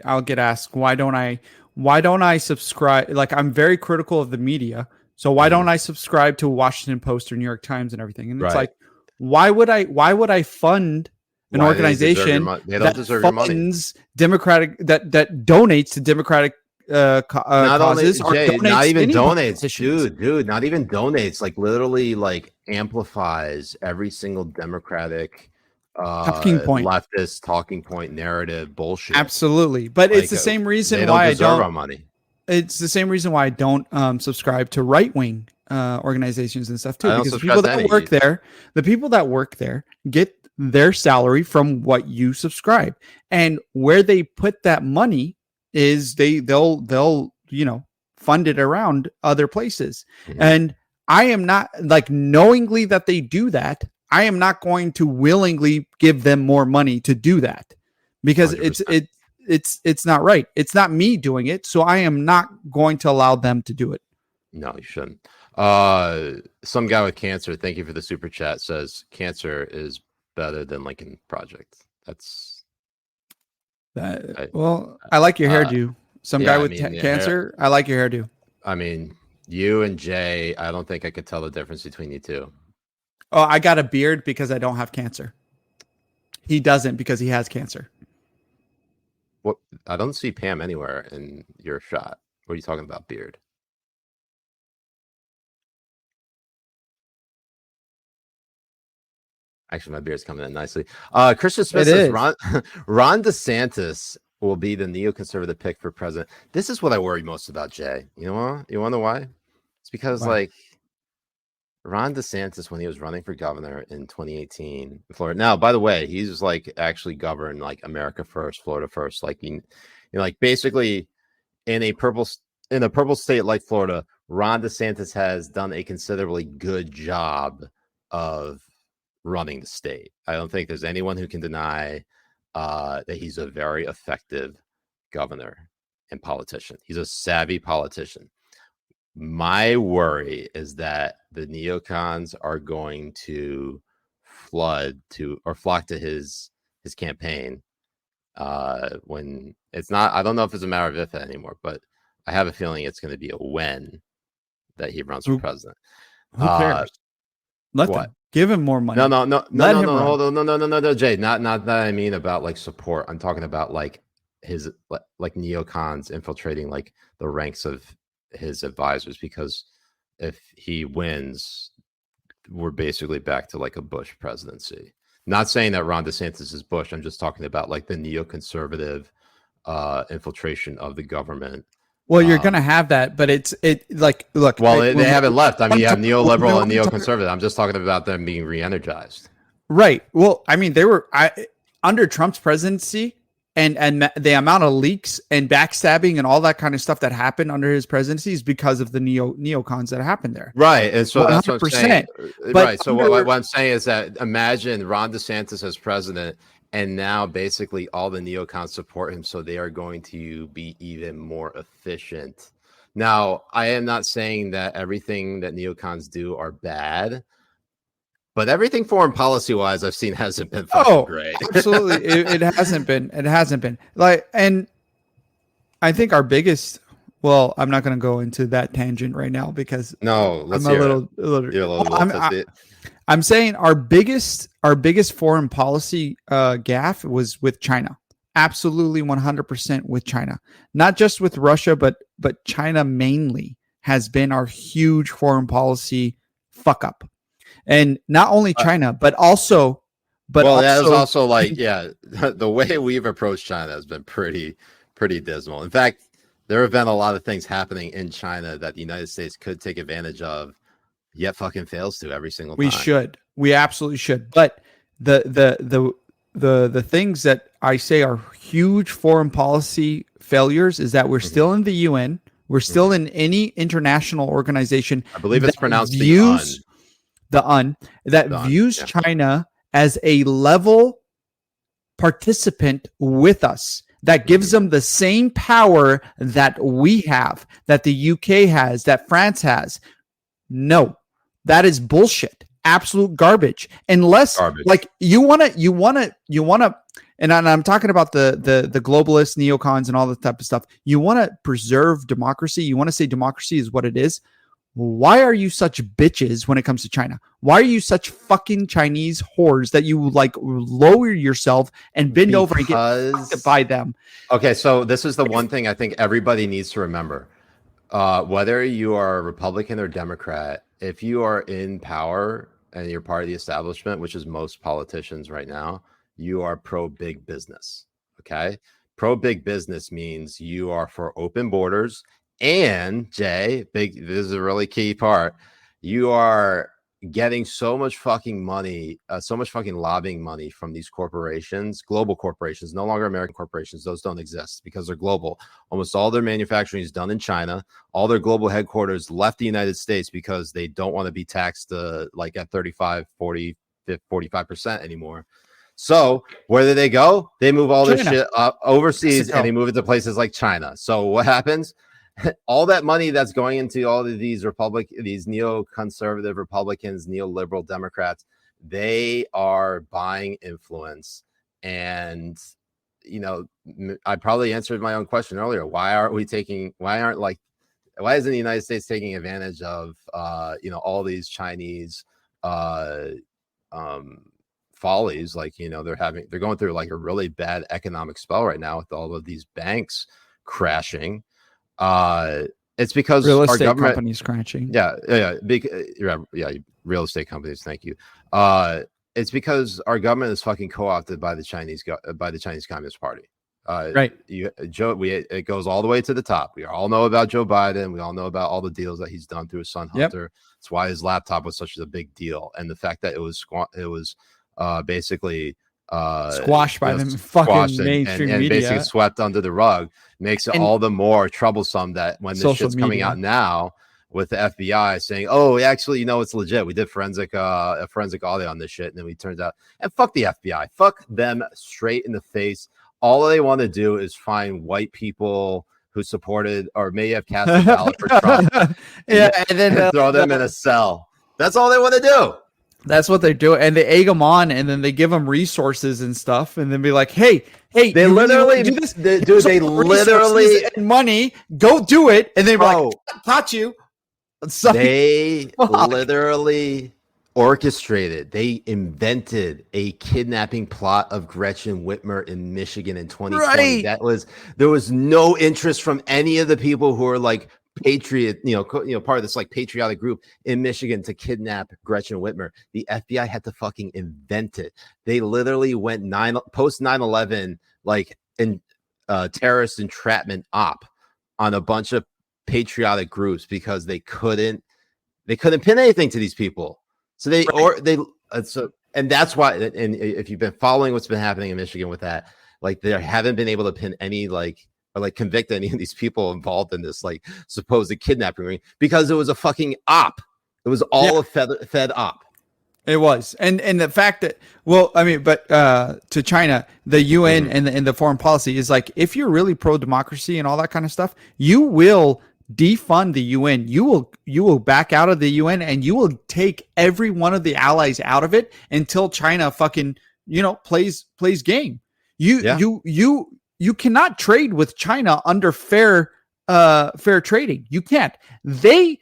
I'll get asked why don't I subscribe? I'm very critical of the media, so why don't I subscribe to Washington Post or New York Times and everything? And it's why would I fund an organization that funds Democratic that donates to Democratic causes? Not even donates, dude. Not even donates. Literally, amplifies every single Democratic leftist talking point narrative bullshit. Absolutely, but it's the same reason why I don't. Our money. It's the same reason why I don't subscribe to right wing organizations and stuff too, because the people that work there get their salary from what you subscribe, and where they put that money is they'll fund it around other places. Mm-hmm. And I am not knowingly that they do that. I am not going to willingly give them more money to do that because 100%. It's not right. It's not me doing it, so I am not going to allow them to do it. No, you shouldn't. Some guy with cancer, thank you for the super chat, says cancer is better than Lincoln Project. That's that. Well, I like your hairdo. Some guy with cancer. I like your hairdo. I mean, you and Jay, I don't think I could tell the difference between you two. Oh, I got a beard because I don't have cancer. He doesn't because he has cancer. What? I don't see Pam anywhere in your shot. What are you talking about, beard? Actually, my beard's coming in nicely. Christian Smith says Ron DeSantis will be the neoconservative pick for president. This is what I worry most about, Jay. You know what? You want to know why? It's because Ron DeSantis, when he was running for governor in 2018 in Florida. Now, by the way, he's actually governed America first, Florida first. Basically in a purple state like Florida, Ron DeSantis has done a considerably good job of running the state. I don't think there's anyone who can deny that he's a very effective governor and politician. He's a savvy politician. My worry is that the neocons are going to flock to his campaign when it's not. I don't know if it's a matter of if anymore, but I have a feeling it's going to be a when that he runs for president. Who cares? Let them. Give him more money. No. Hold on. No, Jay. Not that I mean about support. I'm talking about his neocons infiltrating the ranks of his advisors, because if he wins, we're basically back to a Bush presidency. Not saying that Ron DeSantis is Bush. I'm just talking about the neoconservative infiltration of the government. Well, you're going to have that, but look. Well, they haven't left. I mean, you have neoliberal and neoconservative. I'm just talking about them being re-energized. Right. Well, I mean, they were under Trump's presidency, and the amount of leaks and backstabbing and all that kind of stuff that happened under his presidency is because of the neocons that happened there. Right. And so that's what I'm saying. Right. So what I'm saying is that imagine Ron DeSantis as president, and now basically all the neocons support him, so they are going to be even more efficient. Now, I am not saying that everything that neocons do are bad, but everything foreign policy wise I've seen hasn't been fucking great. Absolutely. It hasn't been. It hasn't been. And I think our biggest Well, I'm not going to go into that tangent right now because No, let's I'm hear a it. little. You're a little I'm, I'm saying our biggest foreign policy gaffe was with China. Absolutely 100% with China. Not just with Russia, but China mainly has been our huge foreign policy fuck up. And not only China, but also that was also like, yeah, the way we've approached China has been pretty dismal. In fact, there have been a lot of things happening in China that the United States could take advantage of, yet fucking fails to every single time. We absolutely should. But the things that I say are huge foreign policy failures is that we're still in the UN, we're still in any international organization. I believe it's pronounced views China as a level participant with us, that gives them the same power that we have, that the UK has, that France has. No, that is bullshit. Absolute garbage. Unless like you want to, and I'm talking about the globalists, neocons, and all that type of stuff. You want to preserve democracy. You want to say democracy is what it is. Why are you such bitches when it comes to China? Why are you such fucking Chinese whores that you like lower yourself and bend over and get fucked by them? Okay, so this is the one thing I think everybody needs to remember. Whether you are a Republican or Democrat, if you are in power and you're part of the establishment, which is most politicians right now, you are pro big business. Okay, pro big business means you are for open borders. And Jay, this is a really key part. You are getting so much fucking money, so much fucking lobbying money from these corporations, global corporations, no longer American corporations. Those don't exist because they're global. Almost all their manufacturing is done in China. All their global headquarters left the United States because they don't want to be taxed like at 35, 40, 45% anymore. So where do they go? They move all their shit overseas and they move it to places like China. So what happens? All that money that's going into all of these neoconservative Republicans, neoliberal Democrats, they are buying influence. And, you know, I probably answered my own question earlier. Why isn't the United States taking advantage of, all these Chinese follies? Like, they're going through like a really bad economic spell right now with all of these banks crashing. It's because real our estate government companies crashing. Yeah, real estate companies. Thank you. It's because our government is fucking co-opted by the Chinese Communist Party. Right. It goes all the way to the top. We all know about Joe Biden. We all know about all the deals that he's done through his son Hunter. That's why his laptop was such a big deal, and the fact that it was basically squashed by them fucking mainstream and media, basically swept under the rug, makes it all the more troublesome that when this shit's coming out now with the FBI saying, "Oh, actually, it's legit. We did forensic audit on this shit," and then we turns out, and fuck the FBI, fuck them straight in the face. All they want to do is find white people who supported or may have cast a ballot for Trump, and then throw them in a cell. That's all they want to do. That's what they do, and they egg them on, and then they give them resources and stuff, and then be like, "Hey, they literally do this? They literally and money. Go do it." And they're like, "Got you." They literally orchestrated. They invented a kidnapping plot of Gretchen Whitmer in Michigan in 2020. Right. There was no interest from any of the people who are like patriot, part of this like patriotic group in Michigan to kidnap Gretchen Whitmer. The FBI had to fucking invent it. They literally went post 9/11 like in terrorist entrapment op on a bunch of patriotic groups because they couldn't pin anything to these people. So and that's why. And if you've been following what's been happening in Michigan with that, like they haven't been able to pin any or convict any of these people involved in this like supposed kidnapping ring because it was a fucking op. It was all a Fed op. It was, and the fact that to China, the UN and the foreign policy is like, if you're really pro democracy and all that kind of stuff, you will defund the UN. You will back out of the UN, and you will take every one of the allies out of it until China fucking plays game. You cannot trade with China under fair fair trading. You can't. They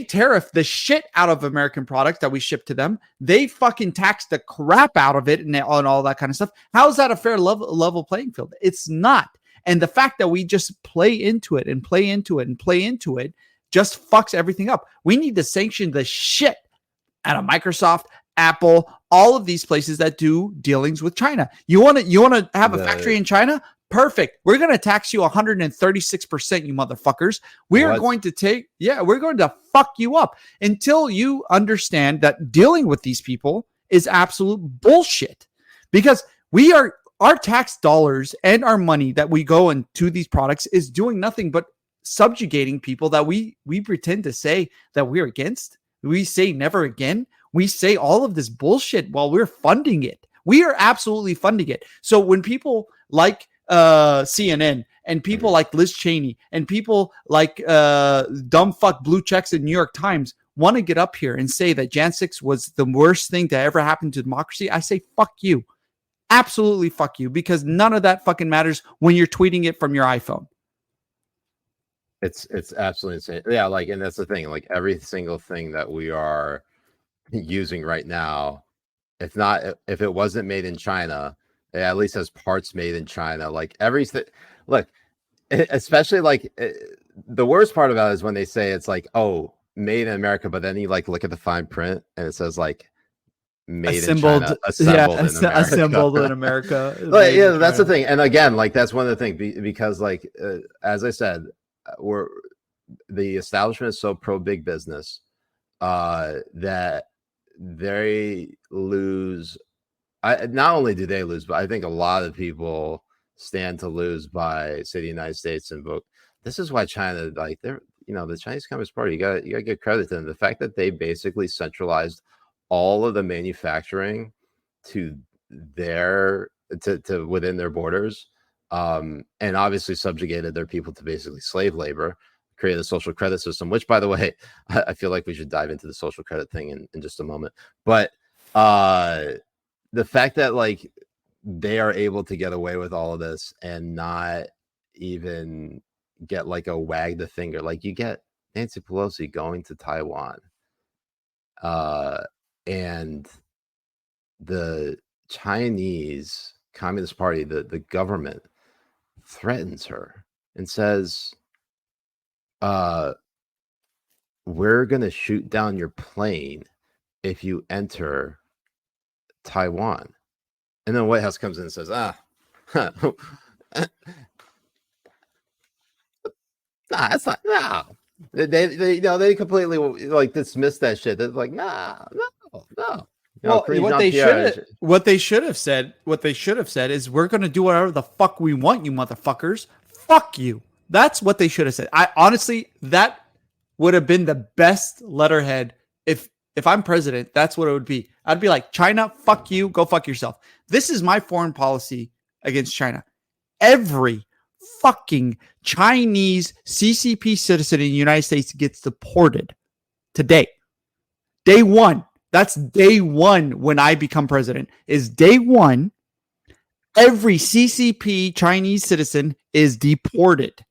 tariff the shit out of American products that we ship to them. They fucking tax the crap out of it and all that kind of stuff. How is that a fair level playing field? It's not. And the fact that we just play into it and play into it and play into it just fucks everything up. We need to sanction the shit out of Microsoft, Apple, all of these places that do dealings with China. You want to have a factory in China? Perfect. We're going to tax you 136%, you motherfuckers. We're going to fuck you up until you understand that dealing with these people is absolute bullshit, because our tax dollars and our money that we go into these products is doing nothing but subjugating people that we pretend to say that we're against. We say never again. We say all of this bullshit while we're funding it. We are absolutely funding it. So when people like CNN and people like Liz Cheney and people like dumb fuck blue checks in New York Times want to get up here and say that Jan 6 was the worst thing to ever happen to democracy, I say fuck you. Absolutely fuck you, because none of that fucking matters when you're tweeting it from your iPhone. It's absolutely insane. Yeah, like, and that's the thing. Like, every single thing that we are using right now, if it wasn't made in China, it at least has parts made in China. Like, everything. Look, especially like the worst part about it is when they say it's like, oh, made in America, but then you like look at the fine print and it says like made in China, assembled in America. Like, yeah, that's the thing. And again, like, that's one of the things, because like as I said, the establishment is so pro big business that they lose. Not only do they lose, but I think a lot of people stand to lose by, say, the United States and vote. This is why China, like, they're, the Chinese Communist Party, you gotta give credit to them. The fact that they basically centralized all of the manufacturing to within their borders, and obviously subjugated their people to basically slave labor, created a social credit system, which, by the way, I feel like we should dive into the social credit thing in just a moment. But the fact that like they are able to get away with all of this and not even get like a wag the finger, like you get Nancy Pelosi going to Taiwan, and the Chinese Communist Party, the government threatens her and says, we're going to shoot down your plane if you enter Taiwan. And then the White House comes in and says, that's not, no. They completely like dismiss that shit. They're like, no. Well, what they should have said is, we're going to do whatever the fuck we want, you motherfuckers. Fuck you. That's what they should have said. I honestly, that would have been the best letterhead. If I'm president, that's what it would be. I'd be like, China, fuck you, go fuck yourself. This is my foreign policy against China. Every fucking Chinese CCP citizen in the United States gets deported today. Day one. That's day one when I become president. Is day one. Every CCP Chinese citizen is deported.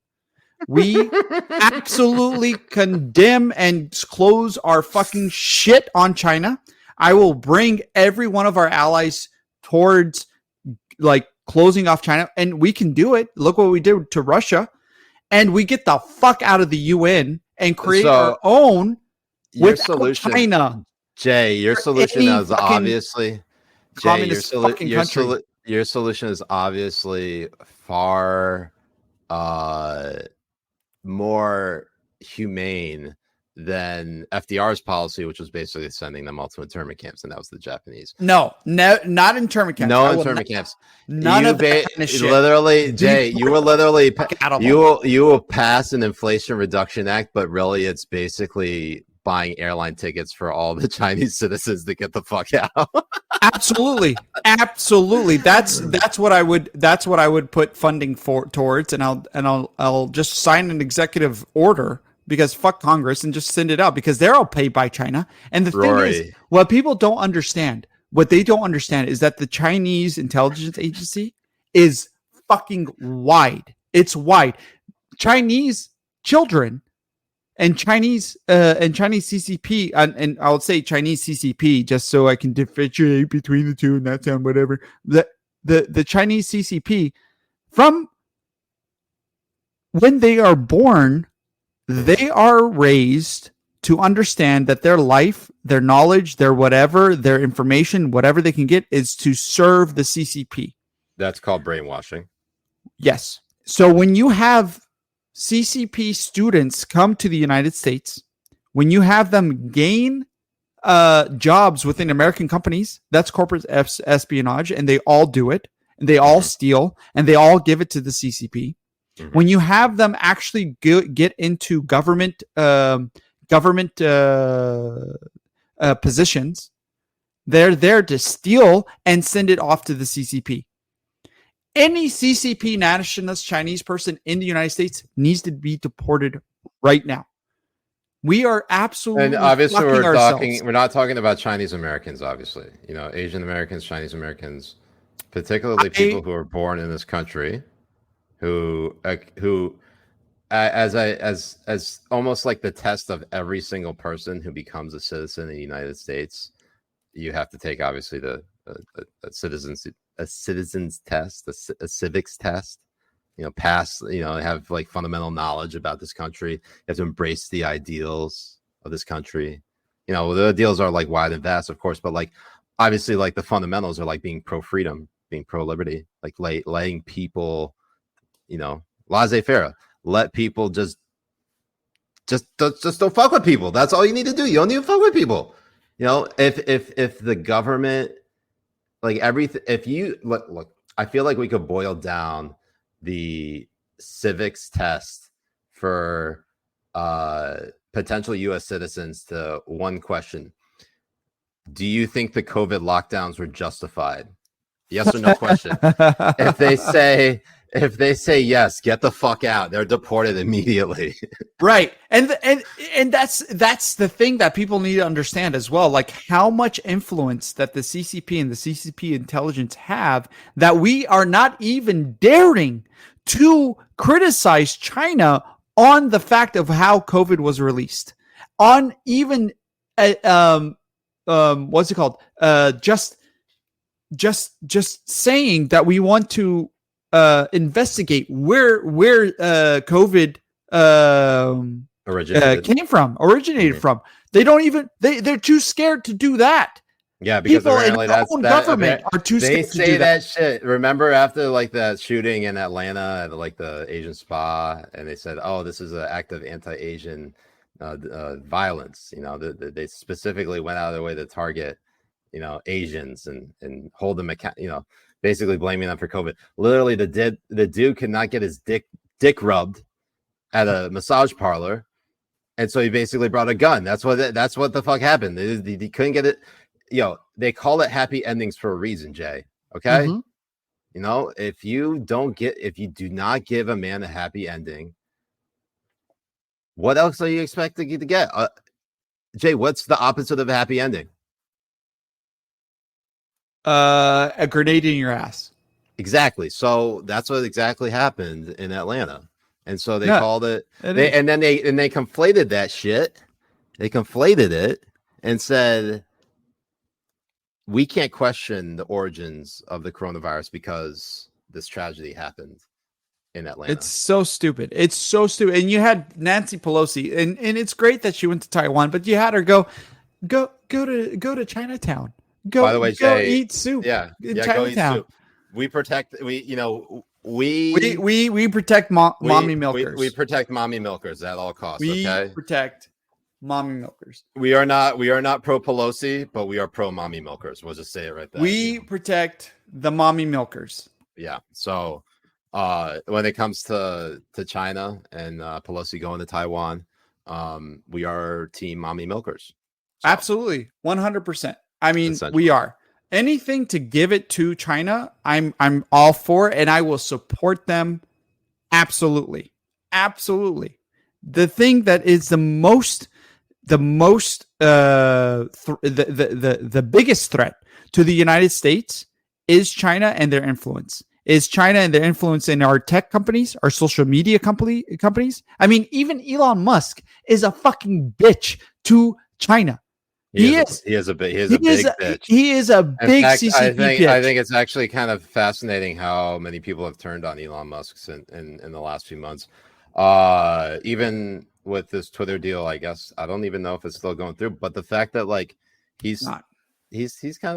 We absolutely condemn and close our fucking shit on China. I will bring every one of our allies towards like closing off China, and we can do it. Look what we did to Russia, and we get the fuck out of the UN and create our own without solution, China. Jay, your solution is obviously your solution is obviously far more humane than FDR's policy, which was basically sending them all to internment camps, and that was the Japanese. No, not internment camps. No internment camps. None of that kind of shit. Literally, Jay, you will literally you will pass an Inflation Reduction Act, but really it's basically buying airline tickets for all the Chinese citizens to get the fuck out. Absolutely. That's what I would put funding towards, and I'll just sign an executive order, because fuck Congress, and just send it out, because they're all paid by China. And the thing is, what they don't understand is that the Chinese intelligence agency is fucking wide. It's wide. Chinese children and Chinese CCP, and I would say Chinese CCP just so I can differentiate between the two and that sound whatever. The Chinese CCP, from when they are born, they are raised to understand that their life, their knowledge, their whatever, their information, whatever they can get is to serve the CCP. That's called brainwashing. Yes. So when you have CCP students come to the United States, when you have them gain jobs within American companies, that's corporate espionage, and they all do it, and they all steal, and they all give it to the CCP. Mm-hmm. When you have them actually get into government positions, they're there to steal and send it off to the CCP. Any CCP nationalist Chinese person in the United States needs to be deported right now. We are absolutely, and obviously we're not talking about Chinese Americans, obviously, Asian Americans, Chinese Americans, particularly people who are born in this country, who as almost like the test of every single person who becomes a citizen in the United States, you have to take obviously a citizen's test, a civics test, pass, have like fundamental knowledge about this country. You have to embrace the ideals of this country. The ideals are like wide and vast, of course, but like obviously like the fundamentals are like being pro freedom, being pro liberty, like letting people, laissez-faire, let people just don't fuck with people. That's all you need to do. You don't need to fuck with people. If the government, like everything, if you look, I feel like we could boil down the civics test for potential U.S. citizens to one question: do you think the COVID lockdowns were justified? Yes or no question. If they say yes, get the fuck out. They're deported immediately. Right. And that's the thing that people need to understand as well, like how much influence that the CCP and the CCP intelligence have, that we are not even daring to criticize China on the fact of how COVID was released, on even what's it called? Just saying that we want to investigate where COVID originated from. They don't even they're too scared to do that. Yeah, because people in their own government are too scared to do that. They say that shit. Remember after like that shooting in Atlanta at like the Asian spa, and they said, "Oh, this is an act of anti-Asian violence." They specifically went out of their way to target, Asians and hold them account. Basically blaming them for COVID. Literally, the dude could not get his dick rubbed at a massage parlor, and so he basically brought a gun. That's what the fuck happened. They couldn't get it. They call it happy endings for a reason, Jay. Okay, if you do not give a man a happy ending, what else are you expecting to get? Jay, what's the opposite of a happy ending? A grenade in your ass. Exactly. So that's what exactly happened in Atlanta. And so they called it, and they conflated that shit. They conflated it and said, we can't question the origins of the coronavirus because this tragedy happened in Atlanta. It's so stupid. It's so stupid. And you had Nancy Pelosi, and it's great that she went to Taiwan, but you had her go to Chinatown. By the way, Jay, eat soup. Yeah, Chinatown. Go eat soup. We protect. We protect mommy milkers. We protect mommy milkers at all costs. We okay? protect mommy milkers. We are not pro Pelosi, but we are pro mommy milkers. We'll just say it right there. We protect the mommy milkers. Yeah. So when it comes to China and Pelosi going to Taiwan, we are team mommy milkers. So. Absolutely, 100%. I mean, we are. Anything to give it to China, I'm all for, and I will support them. Absolutely. The thing that is the biggest threat to the United States is China and their influence. is China and their influence in our tech companies, our social media companies. I mean, even Elon Musk is a fucking bitch to China. He is a big bitch. He is a big CCP bitch. I think it's actually kind of fascinating how many people have turned on Elon Musk in the last few months. Even with this Twitter deal, I guess I don't even know if it's still going through. But the fact that like he's kind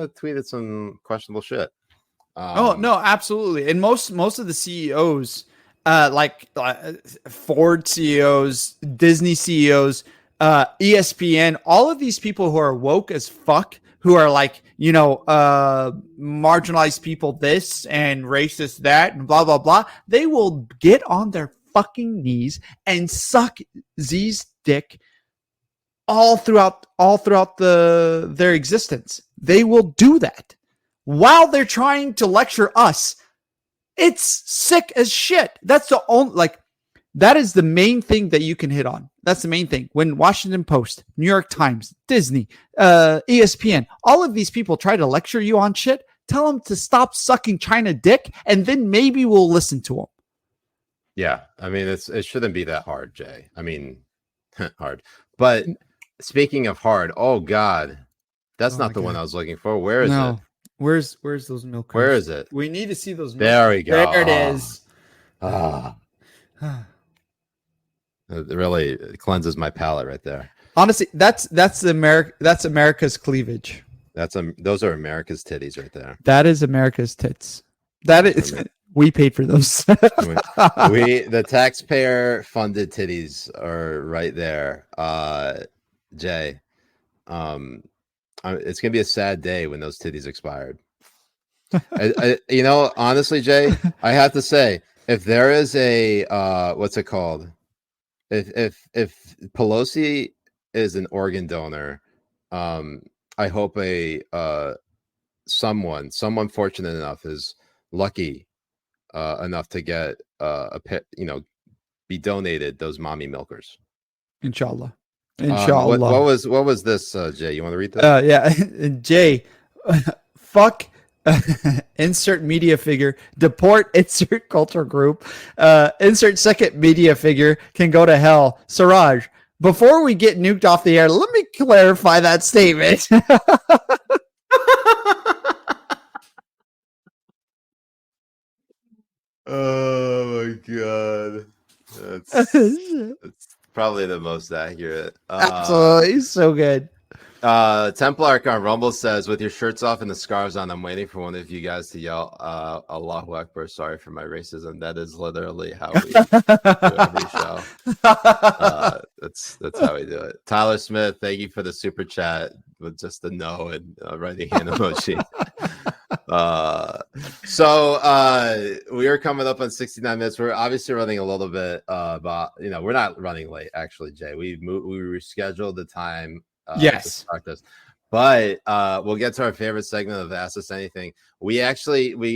of tweeted some questionable shit. Oh no, absolutely. And most of the CEOs, like Ford CEOs, Disney CEOs, ESPN, all of these people who are woke as fuck, who are like, marginalized people this and racist that and blah blah blah, they will get on their fucking knees and suck Z's dick all throughout their existence. They will do that while they're trying to lecture us. It's sick as shit. That's the only that is the main thing that you can hit on. That's the main thing. When Washington Post, New York Times, Disney, ESPN, all of these people try to lecture you on shit, tell them to stop sucking China dick, and then maybe we'll listen to them. Yeah, I mean, it shouldn't be that hard, Jay. I mean, hard. But speaking of hard, oh God, that's not the one I was looking for. Where is it? Where's those milk? Where is it? We need to see those milk. There we go. There it is. It really cleanses my palate right there. Honestly, that's America's cleavage. Those are America's titties right there. That is America's tits. That is we paid for those. The taxpayer funded titties are right there. Jay, it's gonna be a sad day when those titties expired. Honestly, Jay, I have to say, if there is a what's it called? If Pelosi is an organ donor, I hope someone fortunate enough is lucky enough to get be donated those mommy milkers. Inshallah. What was this, Jay? You want to read that? Yeah, Jay, fuck. Insert media figure, deport insert culture group, insert second media figure can go to hell. Siraj, before we get nuked off the air, let me clarify that statement. Oh my God. That's probably the most accurate. Absolutely, so good. Templark on Rumble says, with your shirts off and the scarves on, I'm waiting for one of you guys to yell Allahu Akbar. Sorry for my racism. That is literally how we do every show. That's how we do it. Tyler Smith, thank you for the super chat with just the no and writing hand emoji. So we are coming up on 69 minutes. We're obviously running a little bit but we're not running late actually, Jay. We rescheduled the time to start this, but we'll get to our favorite segment of Ask Us Anything. We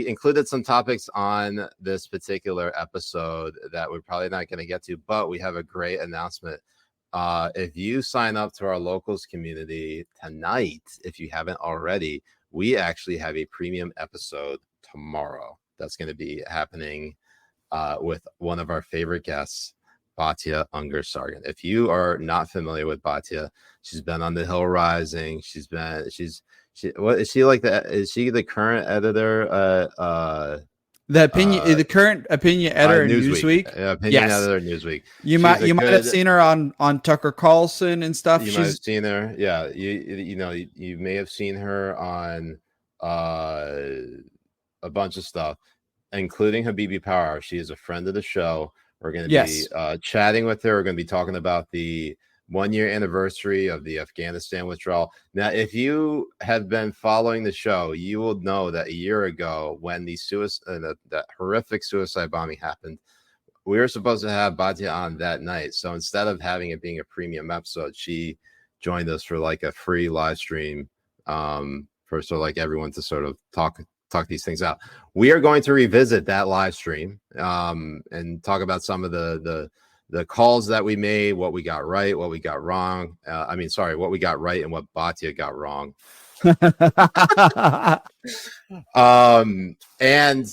included some topics on this particular episode that we're probably not going to get to, but we have a great announcement. If you sign up to our locals community tonight, if you haven't already, we actually have a premium episode tomorrow that's going to be happening with one of our favorite guests, Batya Unger Sargan. If you are not familiar with Batya, she's been on The Hill Rising. What is she like? Is she the current editor? The current opinion editor in Newsweek. Editor in Newsweek. You might have seen her on Tucker Carlson and stuff. You might have seen her. Yeah, you may have seen her on a bunch of stuff, including Habibi Power Hour. She is a friend of the show. We're going to be chatting with her. We're going to be talking about the 1-year anniversary of the Afghanistan withdrawal. Now, if you have been following the show, you will know that a year ago when that horrific suicide bombing happened, we were supposed to have Batya on that night. So instead of having it being a premium episode, she joined us for like a free live stream for everyone to sort of talk these things out. We are going to revisit that live stream and talk about some of the calls that we made, what we got right, what we got wrong. What we got right and what Batya got wrong. And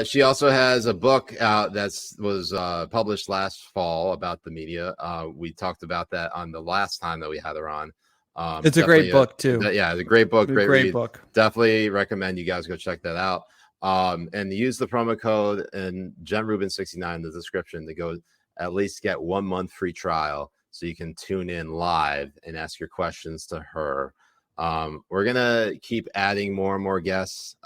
she also has a book out that was published last fall about the media. We talked about that on the last time that we had her on. It's a great book too. Yeah, it's a great book. Great read. Book. Definitely recommend you guys go check that out. And use the promo code and Jen Rubin 69 in the description to go at least get 1 month free trial, so you can tune in live and ask your questions to her. We're gonna keep adding more and more guests.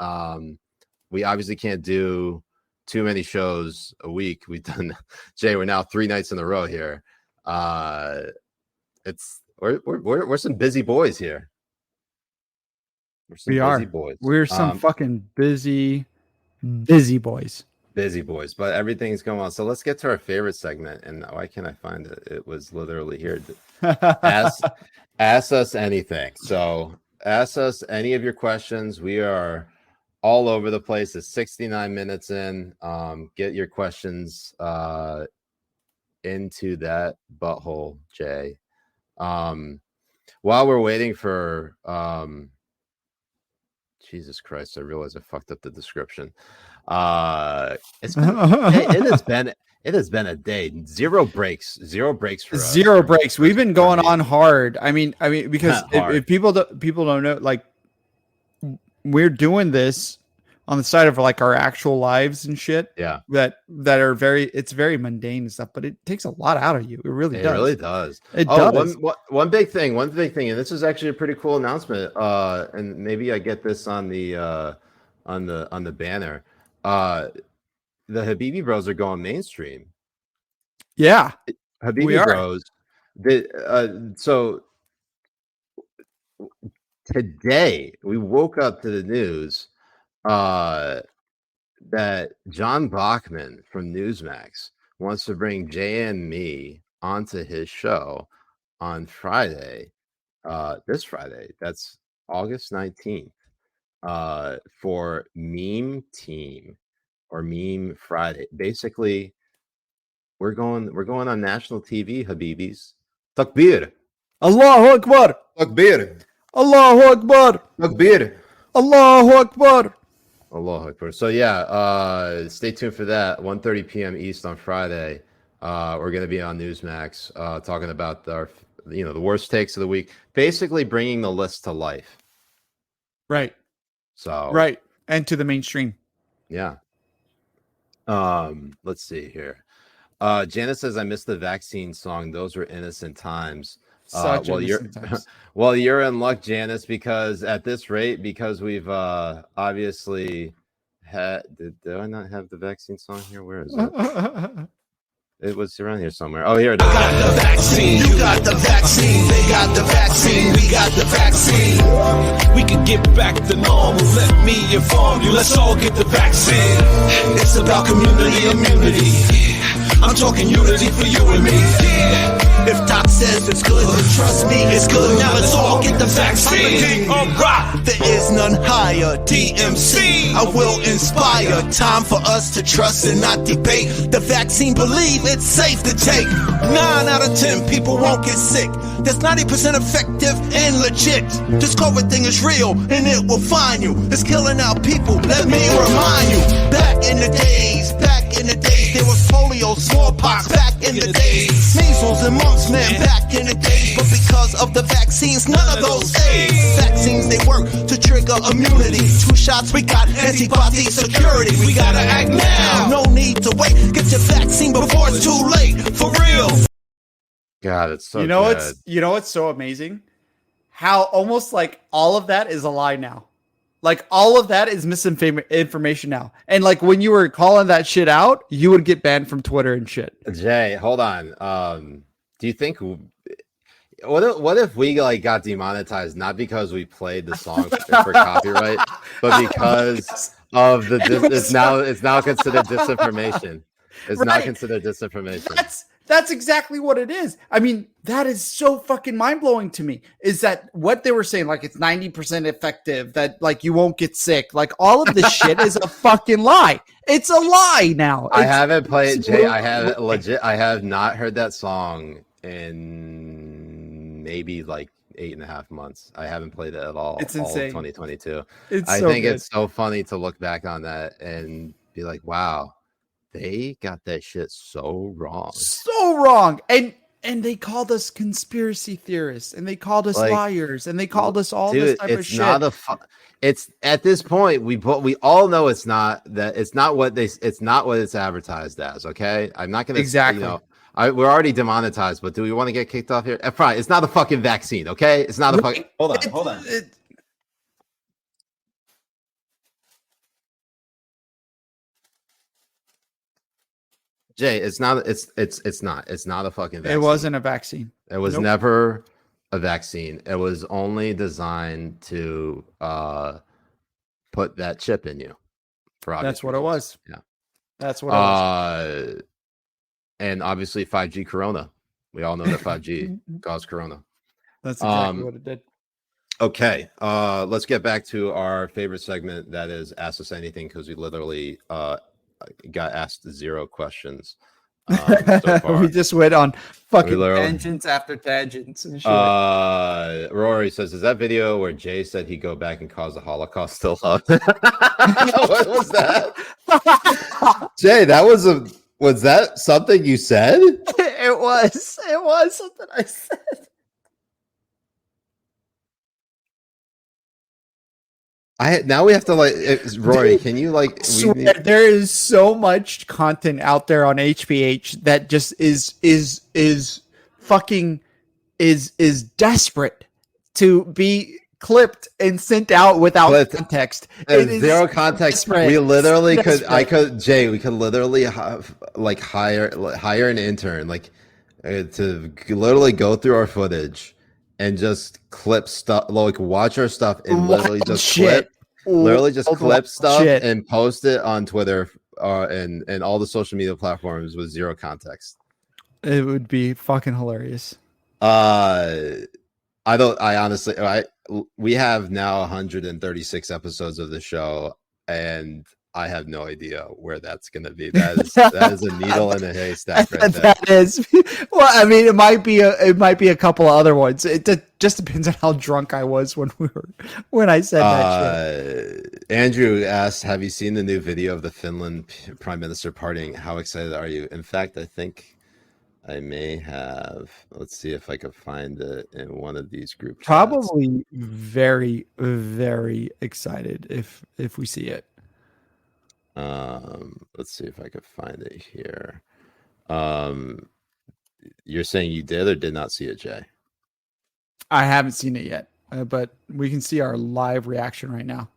We obviously can't do too many shows a week. We've done, Jay, we're now 3 nights in a row here. We're some busy boys here. We're some fucking busy boys. Busy boys, but everything's going on. So let's get to our favorite segment. And why can't I find it? It was literally here. Ask us anything. So ask us any of your questions. We are all over the place. It's 69 minutes in. Get your questions into that butthole, Jay. While we're waiting for Jesus Christ, I realize I fucked up the description. It has been a day. Zero breaks for us. Zero breaks. We've been going on hard. I mean, because if people don't know, like, we're doing this on the side of like our actual lives and shit. Yeah. That are it's very mundane and stuff, but it takes a lot out of you. It really does. It does. One big thing, and this is actually a pretty cool announcement. And maybe I get this on the banner. The Habibi Bros are going mainstream. Yeah. Habibi Bros. So today we woke up to the news that John Bachman from Newsmax wants to bring Jay and me onto his show on Friday, this Friday. That's August 19th, for Meme Team or Meme Friday. Basically, we're going on national TV, Habibis. Takbir. Allahu Akbar. Takbir. Allahu Akbar. Takbir. Allahu Akbar. Allahu Akbar. So yeah, stay tuned for that. 1:30 p.m. East on Friday. We're going to be on Newsmax talking about the worst takes of the week, basically bringing the list to life. Right. So right, and to the mainstream. Yeah. Let's see here. Janet says, I missed the vaccine song. Those were innocent times. Well, you're in luck, Janice, because at this rate, because we've obviously had. Did I not have the vaccine song here? Where is it? It was around here somewhere. Oh, here it is. I got the vaccine. You got the vaccine. They got the vaccine. We got the vaccine. We can get back to normal. Let me inform you. Let's all get the vaccine. It's about community immunity. I'm talking unity for you and me. If Doc says it's good, then trust me, it's good. Now let's all get the vaccine. I'm the king of rock. There is none higher. DMC, I will inspire. Time for us to trust and not debate. The vaccine, believe it's safe to take. 9 out of 10 people won't get sick. That's 90% effective and legit. This COVID thing is real and it will find you. It's killing our people. Let me remind you. Back in the days, there was polio, smallpox. Back in the days, measles and mumps, man. Back in the days, but because of the vaccines, none of those aids. Vaccines, they work to trigger immunity. 2 shots, we got antibody security. We gotta act now. No need to wait. Get your vaccine before it's too late. For real. God, it's so what's so amazing? How almost like all of that is a lie now. Like all of that is misinformation now. And like when you were calling that shit out, you would get banned from Twitter and shit. Jay, hold on. Do you think what if we like got demonetized not because we played the song for copyright, but because of it's now considered disinformation. It's not considered disinformation. That's exactly what it is. I mean, that is so fucking mind-blowing to me. Is that what they were saying? Like it's 90% effective, that like you won't get sick. Like all of this shit is a fucking lie. It's a lie now. I haven't played, Jay. I have not heard that song in maybe like 8.5 months. I haven't played it at all. It's all insane. Of 2022. It's I so think good. it's so funny to look back on that and be like, wow, they got that shit so wrong. So wrong. And they called us conspiracy theorists, and they called us Like, liars, and they called us all Dude, this type of it's shit. not it's at this point we all know it's not what it's advertised as. Okay, I'm not gonna Exactly. We're already demonetized, but do we want to get kicked off here? Fine, it's not a fucking vaccine. Okay, it's not a fucking. Hold on. Jay, it's not a fucking vaccine. It wasn't a vaccine. It was never a vaccine. It was only designed to put that chip in you. That's what it was. Yeah. That's what it was. And obviously 5G Corona. We all know that 5G caused Corona. That's exactly what it did. Okay. Let's get back to our favorite segment, that is Ask Us Anything, because we literally got asked 0 questions so far. We just went on fucking literally- tangents after tangents and shit. Rory says, is that video where Jay said he'd go back and cause the Holocaust still up? What was that? Jay, was that something you said? It was something I said. Now we have to Rory, can you there is so much content out there on HPH that just is fucking is desperate to be clipped and sent out without context. Zero context. Desperate. We literally we could literally hire an intern to literally go through our footage and just clip stuff, watch our stuff and literally just clip stuff and post it on Twitter and all the social media platforms with 0 context. It would be fucking hilarious. We have now 136 episodes of the show, and I have no idea where that's going to be. That is a needle in a haystack right there. That is, well, I mean, it might be a couple of other ones. It just depends on how drunk I was when I said that shit. Andrew asked, have you seen the new video of the Finland Prime Minister partying? How excited are you? In fact, I think I may have. Let's see if I can find it in one of these group chats. Probably very, very excited if we see it. Let's see if I could find it here. You're saying you did or did not see it, Jay? I haven't seen it yet, but we can see our live reaction right now.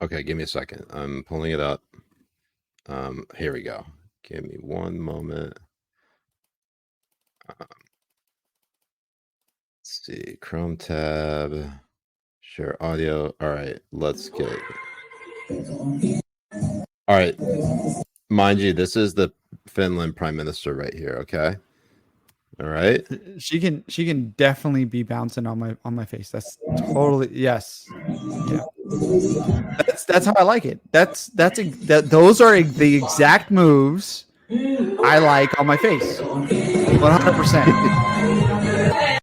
Okay, give me a second. I'm pulling it up. Here we go. Give me one moment. Let's see. Chrome tab. Share audio. All right, let's get it. All right. Mind you, this is the Finland Prime Minister right here, okay? All right. She can definitely be bouncing on my face. That's totally yes. Yeah. That's how I like it. Those are the exact moves I like on my face. 100%.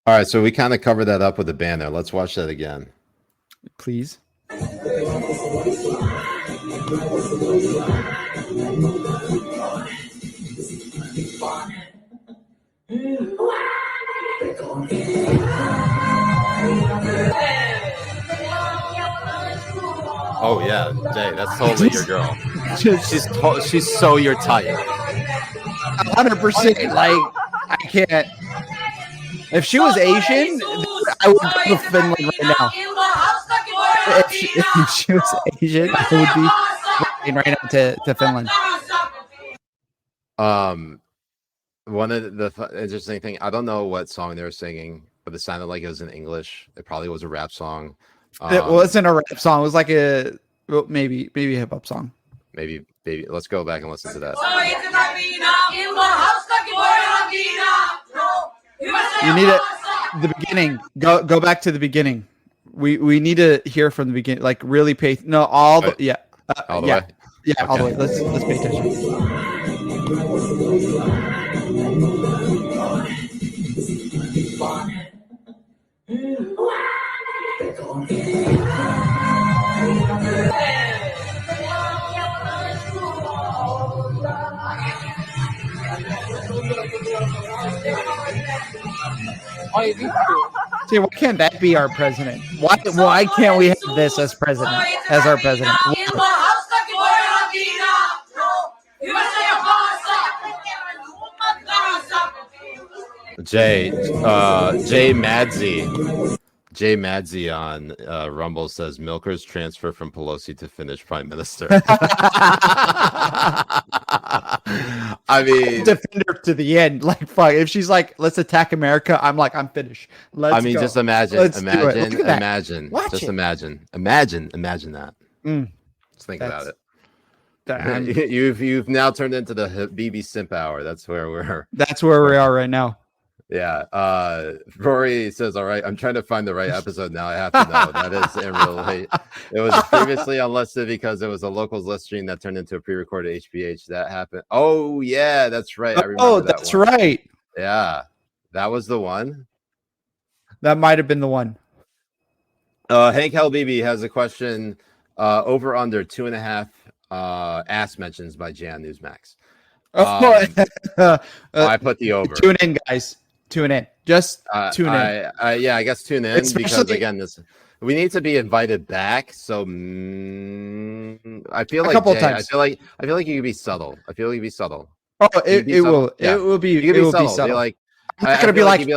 All right, so we kind of covered that up with the banner. Let's watch that again. Please. Oh yeah, Jay, that's totally your girl. She's so your type. 100%. Like I can't. If she was Asian, I would go to Finland right now. If she was Asian, I would be right now to Finland. One of the interesting thing, I don't know what song they were singing, but it sounded like it was in English. It probably was a rap song. It wasn't a rap song. It was like maybe a hip hop song. Maybe. Let's go back and listen to that. You need the beginning. Go back to the beginning. We need to hear from the beginning. Like really pay. No, all the way. Yeah, okay. all the way. Let's pay attention. See, why can't that be our president? Why can't we have this as president? As our president? Jay Madsey on Rumble says Milker's transfer from Pelosi to Finnish prime minister. I mean, defend her to the end. Like, fuck. If she's like, let's attack America, I'm like, I'm finished. Let's go. just imagine that. Imagine that. Just think about it. You've now turned into the Habibi simp hour. That's where we are right now. Yeah. Rory says, all right, I'm trying to find the right episode now. I have to know. That is in real late. It was previously unlisted because it was a locals list stream that turned into a pre-recorded HPH. That happened. Oh, yeah, that's right. I remember that's right. Yeah. That was the one. That might have been the one. Hank Habibi has a question. Over under 2.5 ass mentions by Jay on Newsmax. I put the over. Tune in, guys. Tune in. Just tune in. I guess tune in, because again, we need to be invited back. So I feel like Jay, times. I feel like you can be subtle. I feel like you can be subtle. Oh, it will. Yeah. It will be. You can be subtle. Be like, I'm not gonna be like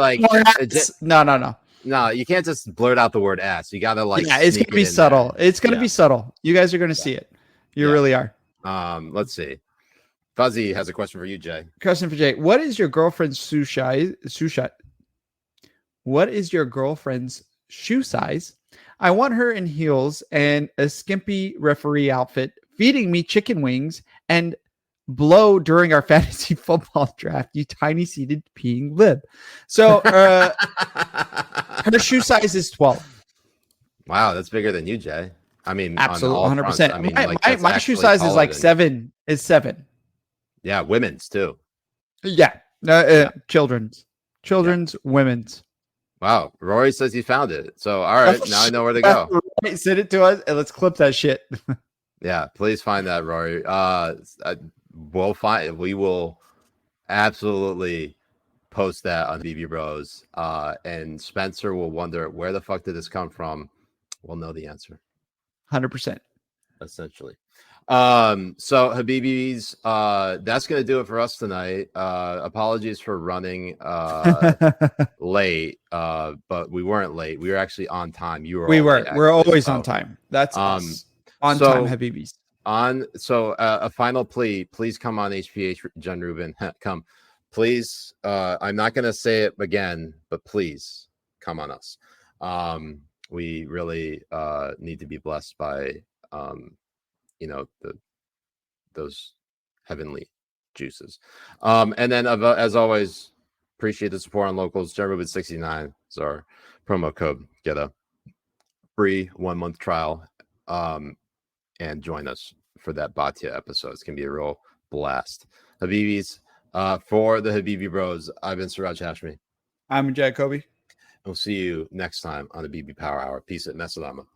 no. No, you can't just blurt out the word ass. You gotta like. Yeah, it's gonna be subtle. It's gonna be subtle. You guys are gonna see it. You really are. Let's see. Fuzzy has a question for you, Jay. Question for Jay. What is your girlfriend's shoe size? What is your girlfriend's shoe size? I want her in heels and a skimpy referee outfit, feeding me chicken wings and blow during our fantasy football draft, you tiny seated peeing lib. So her shoe size is 12. Wow, that's bigger than you, Jay. I mean, absolutely 100%. I mean, my shoe size is like 7. It's 7. Yeah, women's too. Yeah. Children's, women's. Wow. Rory says he found it. So, all right. Now I know where to go. Send it to us and let's clip that shit. Yeah. Please find that, Rory. We will absolutely post that on Habibi Bros. And Spencer will wonder, where the fuck did this come from? We'll know the answer. 100%. Essentially. So Habibis, that's going to do it for us tonight. Apologies for running late, but we weren't late. We were actually on time. We're always on time. That's us. On time, Habibis. A final plea, please come on HPH, Jen Rubin. Come, please. I'm not going to say it again, but please come on us. We really need to be blessed by those heavenly juices. And then as always, appreciate the support on locals. Jen Rubin 69 is our promo code. Get a free 1-month trial. And join us for that Batya episode. It's gonna be a real blast. Habibis, for the Habibi Bros, I've been Siraj Hashmi. I'm Jay Kobbe. We'll see you next time on the Habibi Power Hour. Peace and Mesalama.